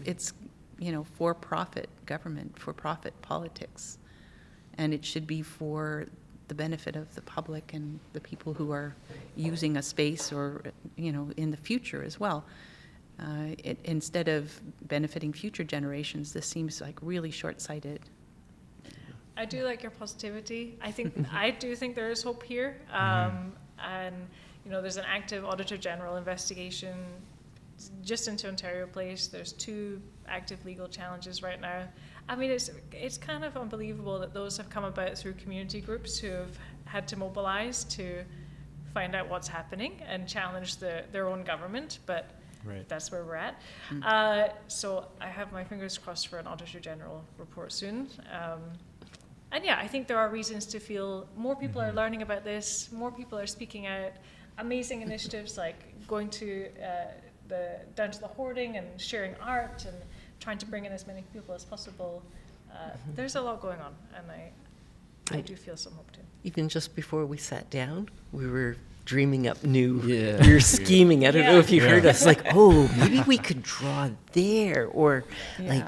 for-profit government, for-profit politics, and it should be for the benefit of the public and the people who are using a space, or in the future as well. Instead of benefiting future generations, this seems like really short-sighted. I do like your positivity. I do think there is hope here. And there's an active Auditor General investigation just into Ontario Place. There's 2 active legal challenges right now. I mean, it's kind of unbelievable that those have come about through community groups who have had to mobilize to find out what's happening and challenge their own government, but that's where we're at. So I have my fingers crossed for an Auditor General report soon. And I think there are reasons to feel more people are learning about this, more people are speaking out. Amazing initiatives like going to down to the hoarding and sharing art and trying to bring in as many people as possible. There's a lot going on, and I do feel some hope too. Even just before we sat down, we were dreaming up new, Yeah. we were scheming. I don't know Yeah. if you heard us, like, oh, maybe we could draw there. Or like,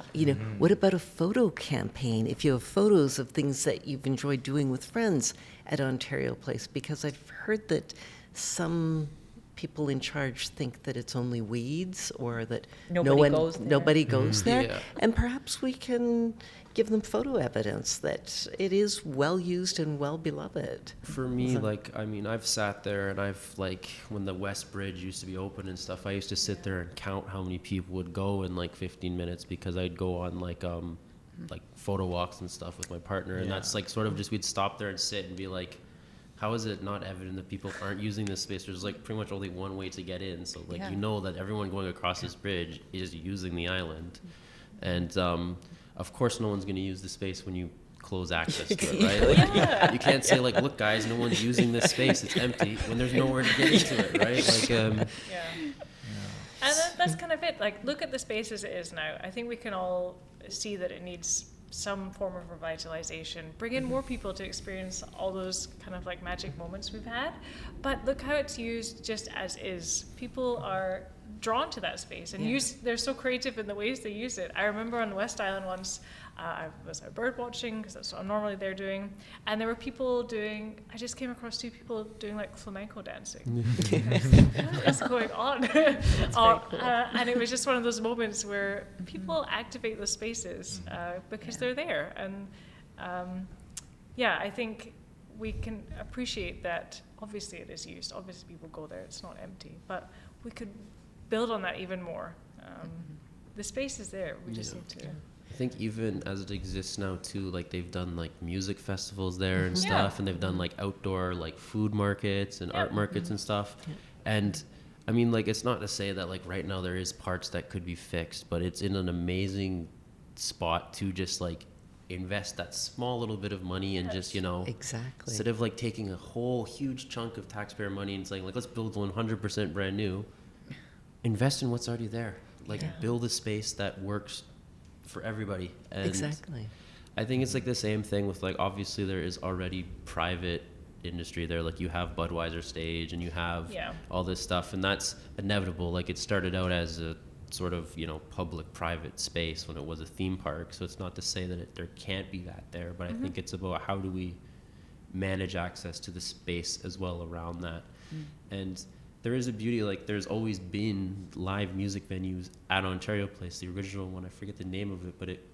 what about a photo campaign? If you have photos of things that you've enjoyed doing with friends at Ontario Place, because I've heard that some people in charge think that it's only weeds, or that nobody goes there. Yeah. And perhaps we can give them photo evidence that it is well used and well beloved. For me, like, I mean, I've sat there and I've, like, when the West Bridge used to be open and stuff, I used to sit there and count how many people would go in like 15 minutes, because I'd go on like photo walks and stuff with my partner. And that's like sort of just, we'd stop there and sit and be like, how is it not evident that people aren't using this space? There's like pretty much only one way to get in. So like, you know that everyone going across this bridge is using the island. And of course no one's going to use the space when you close access to it, right? Like, you can't say like, look guys, no one's using this space, it's empty, when there's nowhere to get into it, right? Like, And that's kind of it. Like, look at the space as it is now. I think we can all see that it needs some form of revitalization. Bring in more people to experience all those kind of like magic moments we've had. But look how it's used just as is. People are drawn to that space and they're so creative in the ways they use it. I remember on West Island once, I was out bird watching, because that's what I'm normally there doing, and there were people doing, I just came across 2 people doing like flamenco dancing. What is going on? And it was just one of those moments where people activate those spaces because they're there. And I think we can appreciate that. Obviously it is used, obviously people go there, it's not empty, but we could build on that even more. The space is there, we just need to. I think even as it exists now too, like they've done like music festivals there and stuff, and they've done like outdoor like food markets and art markets and stuff. And I mean, like, it's not to say that like right now there is parts that could be fixed, but it's in an amazing spot to just like invest that small little bit of money and just, you know, Exactly. instead of like taking a whole huge chunk of taxpayer money and saying like, let's build 100% brand new, invest in what's already there. Like build a space that works for everybody. And Exactly. I think it's like the same thing with like, obviously there is already private industry there. Like you have Budweiser stage and you have all this stuff, and that's inevitable. Like it started out as a sort of, you know, public private space when it was a theme park. So it's not to say that there can't be that there, but I think it's about how do we manage access to the space as well around that. And there is a beauty, like there's always been live music venues at Ontario Place. The original one, I forget the name of it, but it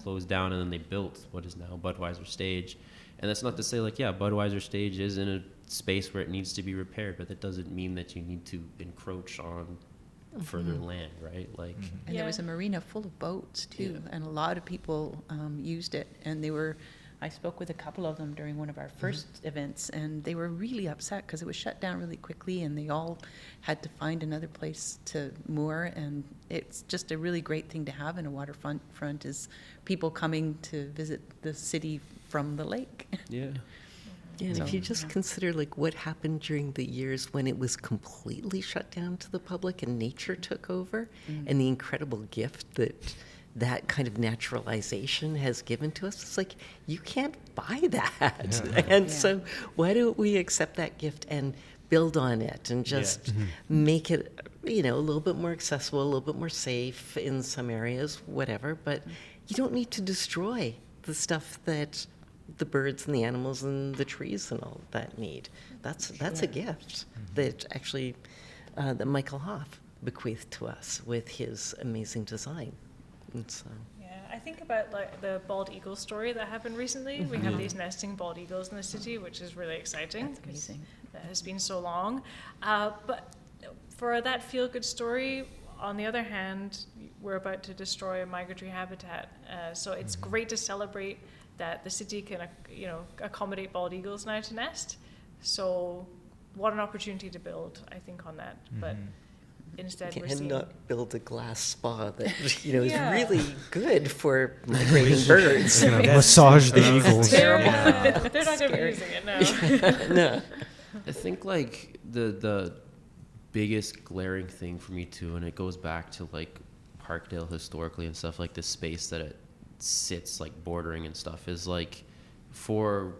closed down and then they built what is now Budweiser Stage. And that's not to say like, Budweiser Stage is in a space where it needs to be repaired, but that doesn't mean that you need to encroach on further land, right? Like, And there was a marina full of boats too, and a lot of people used it, and they were, I spoke with a couple of them during one of our first events, and they were really upset because it was shut down really quickly and they all had to find another place to moor. And it's just a really great thing to have in a waterfront is people coming to visit the city from the lake. Yeah, and if you just consider like what happened during the years when it was completely shut down to the public and nature took over, and the incredible gift that that kind of naturalization has given to us, it's like you can't buy that. And so why don't we accept that gift and build on it and just make it, you know, a little bit more accessible, a little bit more safe in some areas, whatever, but you don't need to destroy the stuff that the birds and the animals and the trees and all that need. That's a gift that actually that Michael Hoff bequeathed to us with his amazing design. And so I think about like the bald eagle story that happened recently. We have these nesting bald eagles in the city, which is really exciting. That's amazing. That has been so long. But for that feel-good story, on the other hand, we're about to destroy migratory habitat. So it's great to celebrate that the city can, accommodate bald eagles now to nest. So what an opportunity to build, I think, on that. But instead we're seeing... And not build a glass spa that, you know, is really good for migrating birds. Massage the eagles. They're not going to be using it, no. No. I think like the biggest glaring thing for me too, and it goes back to like Parkdale historically and stuff, like the space that it sits like bordering and stuff, is like for,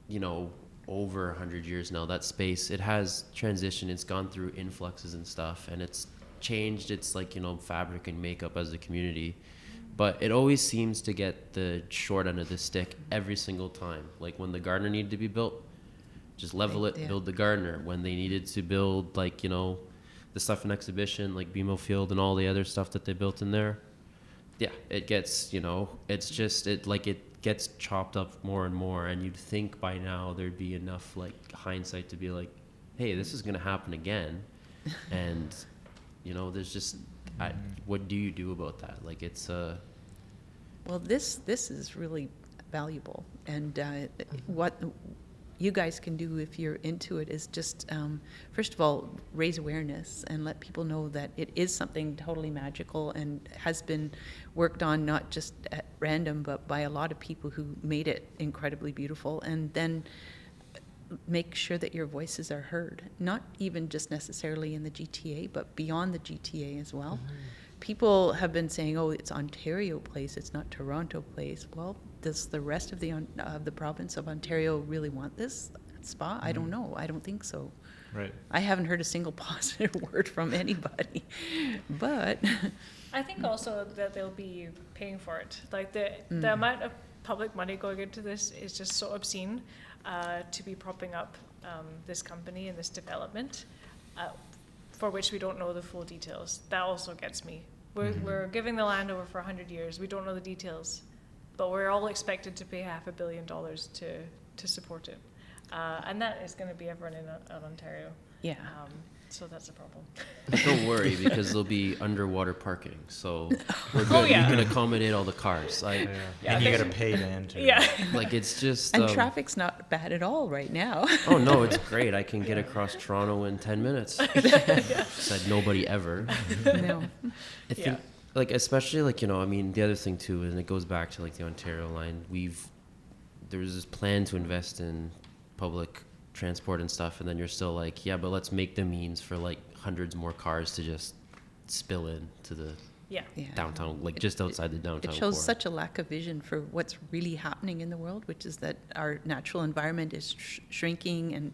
you know, over 100 years now. That space, it has transitioned. It's gone through influxes and stuff, and it's changed its like, you know, fabric and makeup as a community. But it always seems to get the short end of the stick every single time. Like when the Gardner needed to be built, just level it, Yeah. build the Gardner. When they needed to build, like, you know, the stuff in exhibition, like BMO Field and all the other stuff that they built in there, yeah, it gets, you know, it's just, it gets chopped up more and more. And you'd think by now there'd be enough, like, hindsight to be like, hey, this is going to happen again. And, you know, there's just, what do you do about that? Like, it's, Well, this is really valuable, and what you guys can do if you're into it is just, first of all, raise awareness and let people know that it is something totally magical and has been worked on not just at random, but by a lot of people who made it incredibly beautiful, and then make sure that your voices are heard, not even just necessarily in the GTA, but beyond the GTA as well. People have been saying, "Oh, it's Ontario Place; it's not Toronto Place." Well, does the rest of the province of Ontario really want this spa? I don't know. I don't think so. Right. I haven't heard a single positive word from anybody, but I think also that they'll be paying for it. Like the amount of public money going into this is just so obscene, to be propping up this company and this development, for which we don't know the full details. That also gets me. We're giving the land over for 100 years. We don't know the details, but we're all expected to pay $500 million to support it. And that is going to be everyone in Ontario. yeah. So that's a problem. But don't worry, because there'll be underwater parking, so we're good. Oh, yeah. You can accommodate all the cars. Yeah, And you there's- got to pay to enter. Yeah. Like, it's just. And traffic's not bad at all right now. Oh no, it's great. I can get across Toronto in 10 minutes. Said nobody ever. No. I think, Yeah. like, especially, like, you know, I mean, the other thing too, and it goes back to like the Ontario line. There was this plan to invest in public transport and stuff, and then you're still like, yeah, but let's make the means for like hundreds more cars to just spill into the Yeah. Yeah. downtown, like just outside the downtown. It shows core. such a lack of vision for what's really happening in the world, which is that our natural environment is shrinking, and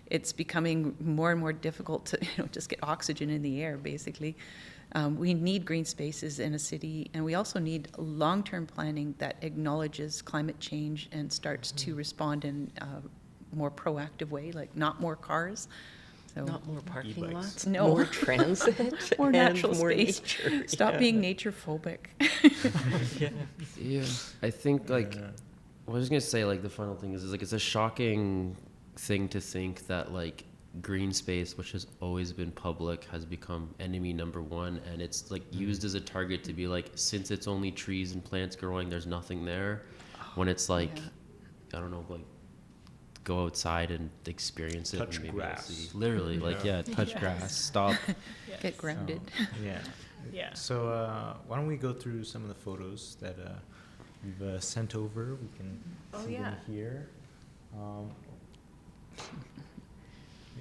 it's becoming more and more difficult to, just get oxygen in the air, basically. We need green spaces in a city, and we also need long-term planning that acknowledges climate change and starts to respond in a more proactive way, like not more cars. So Not more parking E-bikes. lots, No. more transit, more and natural more space. nature. Stop Yeah. being nature phobic. Yeah, I think like what I was gonna say, like the final thing is like it's a shocking thing to think that like green space, which has always been public, has become enemy number one, and it's like used as a target to be like, since it's only trees and plants growing, there's nothing there. When it's like, Yeah. I don't know, like go outside and experience it. Touch and maybe you'll grass. see. Literally, like touch Yes. grass, stop. Yes. Get grounded. Yeah. Yeah. So why don't we go through some of the photos that we've sent over? We can Oh, see yeah. them here. I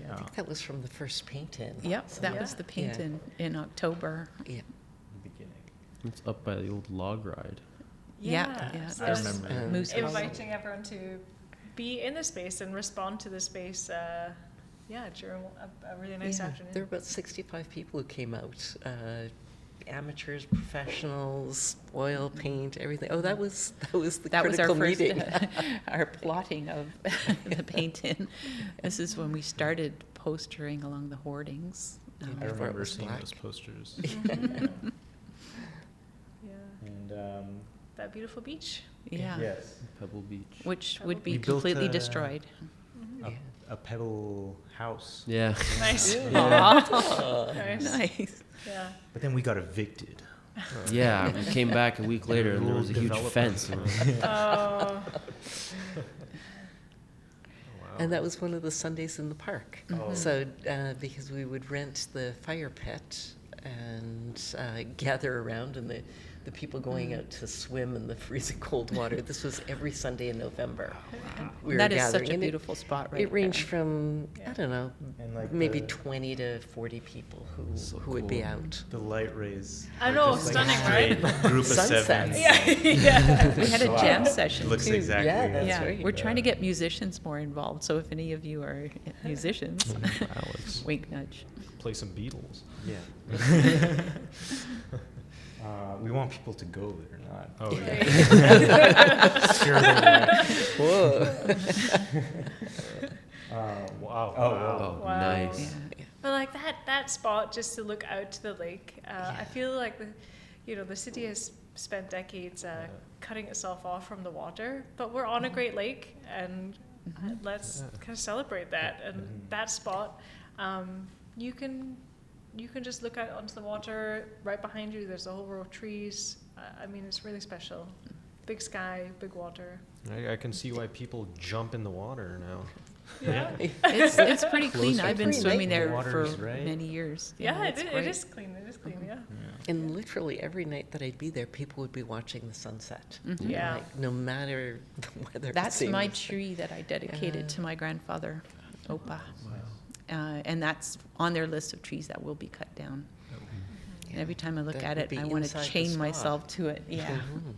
Yeah. think that was from the first paint-in. Yep, that was Yeah. the paint Yeah. in October. Yeah. Beginning. It's up by the old log ride. Yeah. So I that's remember. Moose Hollow. inviting everyone to be in the space and respond to the space. During a really nice Yeah, afternoon. there were about 65 people who came out. Amateurs, professionals, oil, paint, everything. Oh, that was the That was our critical first, meeting. our plotting of the paint-in. This is when we started postering along the hoardings. Yeah. I Before it remember was seeing black. those posters. Yeah. And That beautiful beach. Yeah, yes, Pebble Beach. which would We be built completely a- destroyed. Yeah. a pebble house. Yeah. Nice. Oh. Nice. Nice. Yeah. But then we got evicted. Yeah, we came back a week later and there was a huge Developer. fence. And Oh. And that was one of the Sundays in the park. Oh. So, because we would rent the fire pit and gather around, and the people going out to swim in the freezing cold water. This was every Sunday in November. We were That is gathering, such a and beautiful spot right It ranged there. from, I Yeah. don't know, And like maybe the- 20 to 40 people So who would be cool. out. The light rays. I are know, just like a stunning, right? straight Group of Sunsets. sevens. Yeah. We had a Wow. jam session Looks too. exactly. Yeah, that's Yeah, right. we're trying to get musicians more involved. So if any of you are musicians, Alex, wink nudge. play some Beatles. Yeah. We want people to go there, not. Oh Scare them away. Whoa. Wow. Oh, wow. Oh, Wow. nice. Yeah. But like that spot, just to look out to the lake, I feel like the city has spent decades cutting itself off from the water, but we're on a great lake, and let's kind of celebrate that. And that spot, you can just look out onto the water. Right behind you, there's a whole row of trees. I mean, it's really special. Big sky, big water. I can see why people jump in the water now. Yeah, It's pretty clean. Close I've been pretty swimming late. there The for water's right. many years. yeah, it's it great. is clean. It is clean. Yeah. And literally every night that I'd be there, people would be watching the sunset. Yeah. Like, no matter the weather. it That's my seems. tree that I dedicated Yeah. to my grandfather, Opa. And that's on their list of trees that will be cut down. And every time I look That at would it, be I want to inside the chain spa. myself to it. Yeah. Mhm.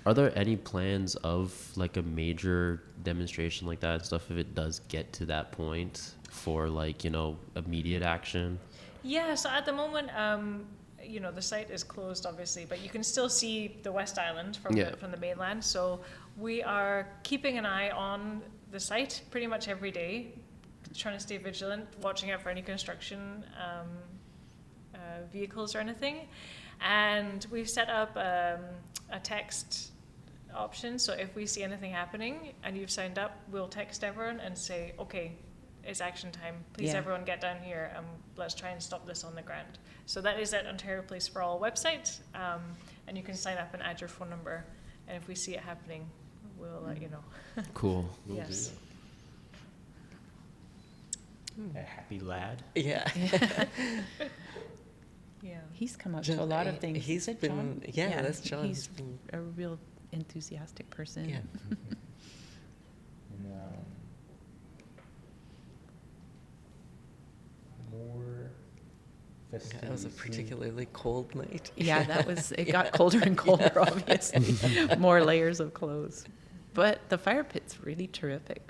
Are there any plans of like a major demonstration like that and stuff if it does get to that point for like, immediate action? Yeah, so at the moment, the site is closed, obviously, but you can still see the West Island from Yeah. from the mainland. So we are keeping an eye on the site pretty much every day, trying to stay vigilant, watching out for any construction vehicles or anything. And we've set up a text option. So if we see anything happening and you've signed up, we'll text everyone and say, okay, it's action time. Please, Yeah. everyone get down here and let's try and stop this on the ground. So that is at Ontario Place for All website, and you can sign up and add your phone number. And if we see it happening, we'll let you know. Cool. Yes. A happy lad. Yeah. Yeah. He's come up to a lot of things. He's Is it been, John? yeah, that's John. He's been, a real enthusiastic person. yeah. And, more festivities. That was a particularly cold night. Yeah, it got colder and colder, obviously. More layers of clothes. But the fire pit's really terrific.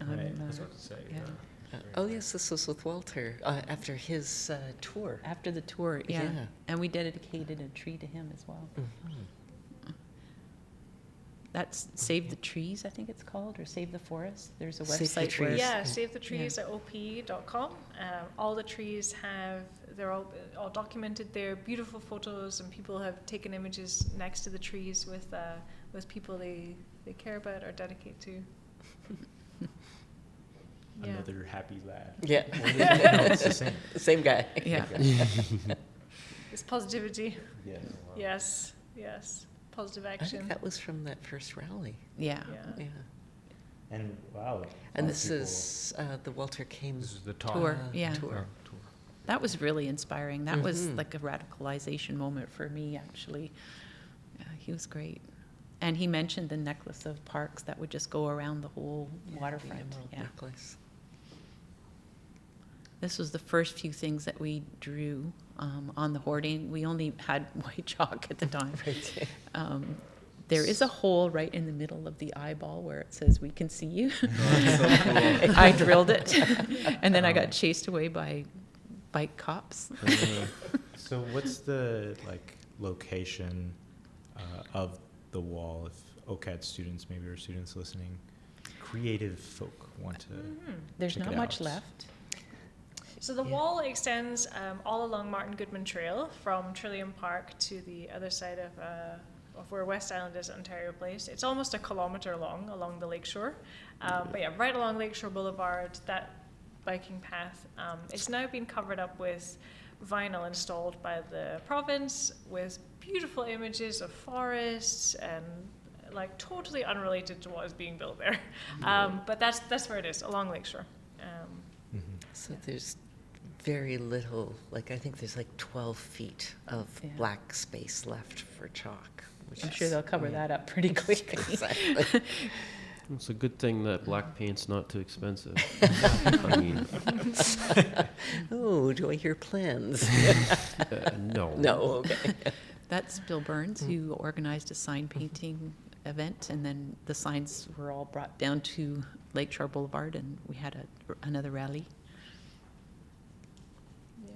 Right, I was about to say. yeah. Oh, yes, this was with Walter after his tour. After the tour, yeah. Yeah. And we dedicated a tree to him as well. Mhm. That's Save the Trees, I think it's called, or Save the Forest. There's a Save the website where Trees. Yeah, save the trees at op.com. All the trees they're all documented there, beautiful photos, and people have taken images next to the trees with people they care about or dedicate to. Yeah. Another happy lad. Yeah. No, it's the same. Same guy. yeah. It's positivity. Yes. Yes. Positive I think action. that was from that first rally. Yeah. Yeah. Yeah. And wow. And a lot this of people- is the Walter came This is the top. Tour, yeah. tour. That was really inspiring. That was Mhm. like a radicalization moment for me, actually. Yeah, he was great. And he mentioned the necklace of parks that would just go around the whole Yeah, the waterfront. emerald Yeah. necklace. This was the first few things that we drew on the hoarding. We only had white chalk at the time. Right. There is a hole right in the middle of the eyeball where it says, "We can see you." Oh, I drilled it, and then I got chased away by bike cops. So what's the location of the wall if OCAD students, maybe or students listening, creative folk want to There's check not it much out? left. So the Yeah. wall extends all along Martin Goodman Trail from Trillium Park to the other side of where West Island is at Ontario Place. It's almost a kilometre long along the lakeshore. But yeah, right along Lakeshore Boulevard, that biking path. It's now been covered up with vinyl installed by the province with beautiful images of forests and totally unrelated to what is being built there. But that's where it is, along Lakeshore. So there's very little, like I think there's like 12 feet of Yeah. black space left for chalk. Which I'm is- sure they'll cover that up pretty quickly. Exactly. It's a good thing that black paint's not too expensive. I mean, Oh, do I hear plans? no. No, okay. That's Bill Burns, who organized a sign painting event, and then the signs were all brought down to Lakeshore Boulevard, and we had another rally. Yeah.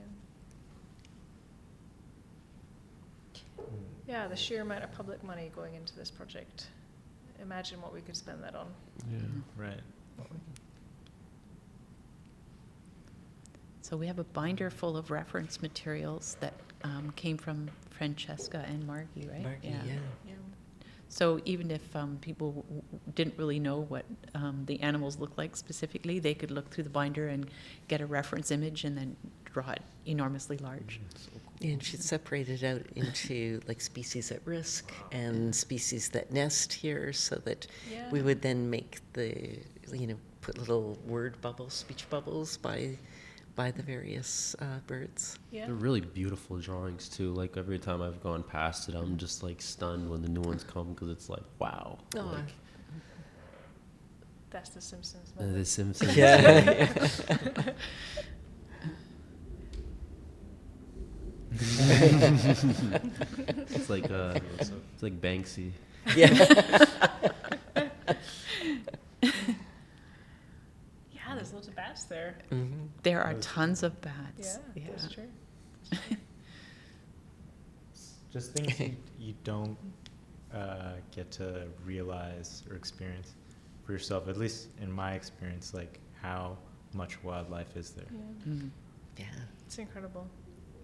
Yeah, the sheer amount of public money going into this project. Imagine what we could spend that on. Yeah. Right. So we have a binder full of reference materials that came from Francesca and Margie, right? Margie, yeah. Yeah. So even if people didn't really know what the animals look like specifically, they could look through the binder and get a reference image and then draw it enormously large. And she'd separated out into like species at risk and species that nest here, so that Yeah. we would then make the, put little word bubbles, speech bubbles by the various birds. Yeah. They're really beautiful drawings too. Like every time I've gone past it, I'm just like stunned when the new ones come because it's like, wow. Oh, Like, That's the Simpsons the moment. Simpsons. Yeah. It's like Banksy. Yeah. Yeah, there's loads of bats there. Mhm. There are tons of bats. Yeah, that's true. Just things you don't get to realize or experience for yourself, at least in my experience, like how much wildlife is there. Yeah. Mm. Yeah. It's incredible.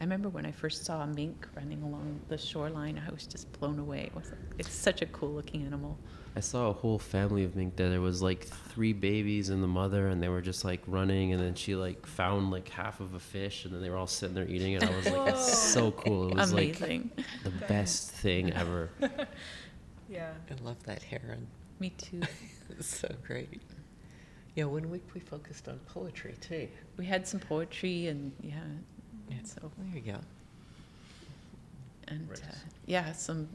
I remember when I first saw a mink running along the shoreline, I was just blown away. It's such a cool looking animal. I saw a whole family of mink there. There was like 3 babies and the mother, and they were just like running, and then she like found like half of a fish, and then they were all sitting there eating it. I was like, it's so cool. It was Amazing. like the best thing ever. Yeah. I love that heron. Me too. It's so great. Yeah, one week we focused on poetry too. We had some poetry and Yeah. so There you go. and Right. yeah, some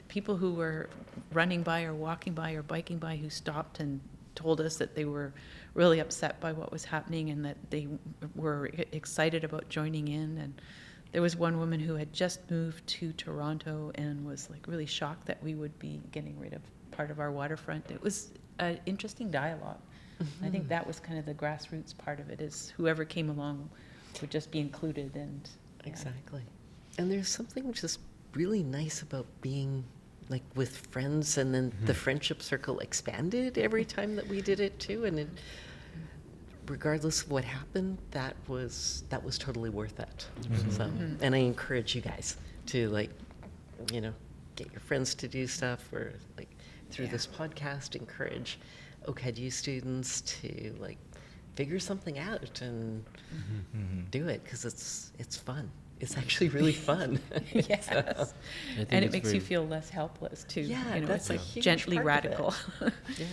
people who were running by or walking by or biking by who stopped and told us that they were really upset by what was happening and that they were excited about joining in. And there was one woman who had just moved to Toronto and was like really shocked that we would be getting rid of part of our waterfront. It was an interesting dialogue. I think that was kind of the grassroots part of it, is whoever came along would just be included. And yeah. Exactly. And there's something just really nice about being like with friends, and then the friendship circle expanded every time that we did it too. And regardless of what happened, that was totally worth it. So, and I encourage you guys to get your friends to do stuff, or like through Yeah. this podcast, encourage OCAD students to like figure something out and do it, because it's fun. It's actually really fun. Yes. I think And it it's makes very- you feel less helpless too. Yeah, you know, that's it's a like huge gently part of it. radical. Yeah.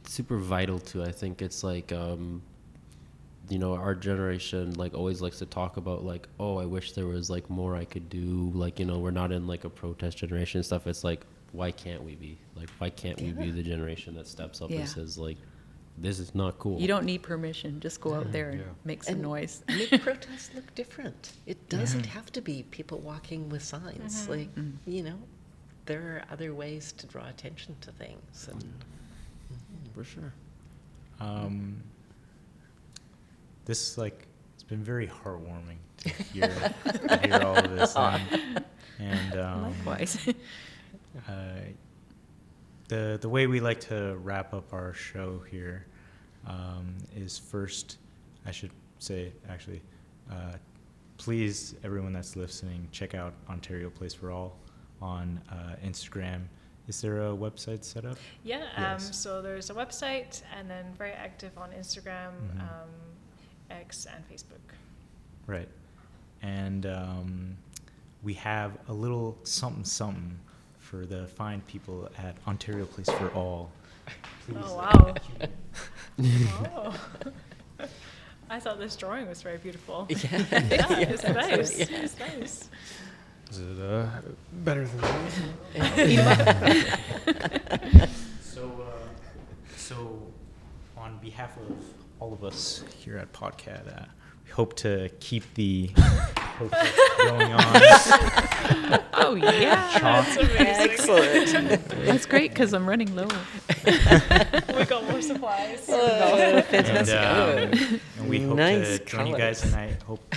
super vital too. I think it's like, our generation like always likes to talk about like, oh, I wish there was like more I could do. Like, we're not in like a protest generation and stuff. It's like, why can't we be? Like, why can't we be the generation that steps up Yeah. and says like, this is not cool. You don't need permission. Just go out there and Yeah. make some And noise. make protests look different. It doesn't have to be people walking with signs. Like, there are other ways to draw attention to things. And For sure. This it's been very heartwarming to hear all of this, and Likewise. the way we like to wrap up our show here is first, I should say actually, please everyone that's listening, check out Ontario Place for All on Instagram. Is there a website set up? Yeah, Yes. so there's a website, and then very active on Instagram, X, and Facebook. Right. And we have a little something for the fine people at Ontario Place for All. Please. Oh, wow. I thought this drawing was very beautiful. Yeah. Yeah, it's Yeah. nice. Yeah. It's nice. Is it better than that? So, on behalf of all of us here at PODCAD, we hope to keep the process going on. Oh, yeah. That's amazing. Excellent. That's great because I'm running low. We got more supplies. Oh, fantastic. And we hope Nice to join you guys, and I hope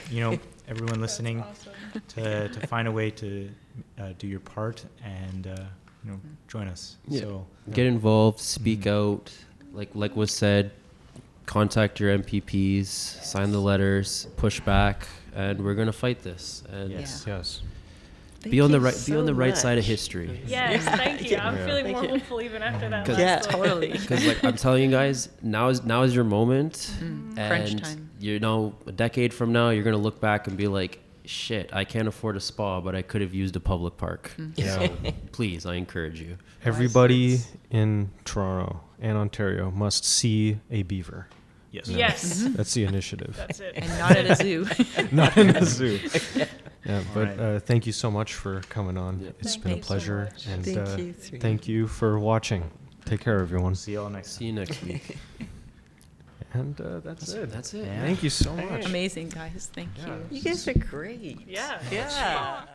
everyone listening Awesome. to find a way to do your part and join us. Yeah. So Get involved, speak out. Like was said, contact your MPPs, sign the letters, push back, and we're gonna fight this. And Yes. Yes. be on the right side of history. Yes, thank you. I'm Yeah. feeling Thank more you. hopeful even after that. Cause- last Yeah, story. Totally. Because like I'm telling you guys, now is your moment, Crunch and time. a decade from now, you're gonna look back and be like, shit, I can't afford a spa, but I could have used a public park. Yeah. So please, I encourage you. Everybody in Toronto and Ontario must see a beaver. yes. Yes, That's the initiative. that's it. And not at a zoo. Not in a zoo. Yeah, but Alright. thank you so much for coming on. Yeah. It's Thank been a you so pleasure. much. And Thank you. thank you for watching. Take care, everyone. See you all next time. See you next week. And that's it. That's it. Yeah. Thank you so much. Amazing, guys. Thank Yeah. you. You guys are great. Yeah. Yeah.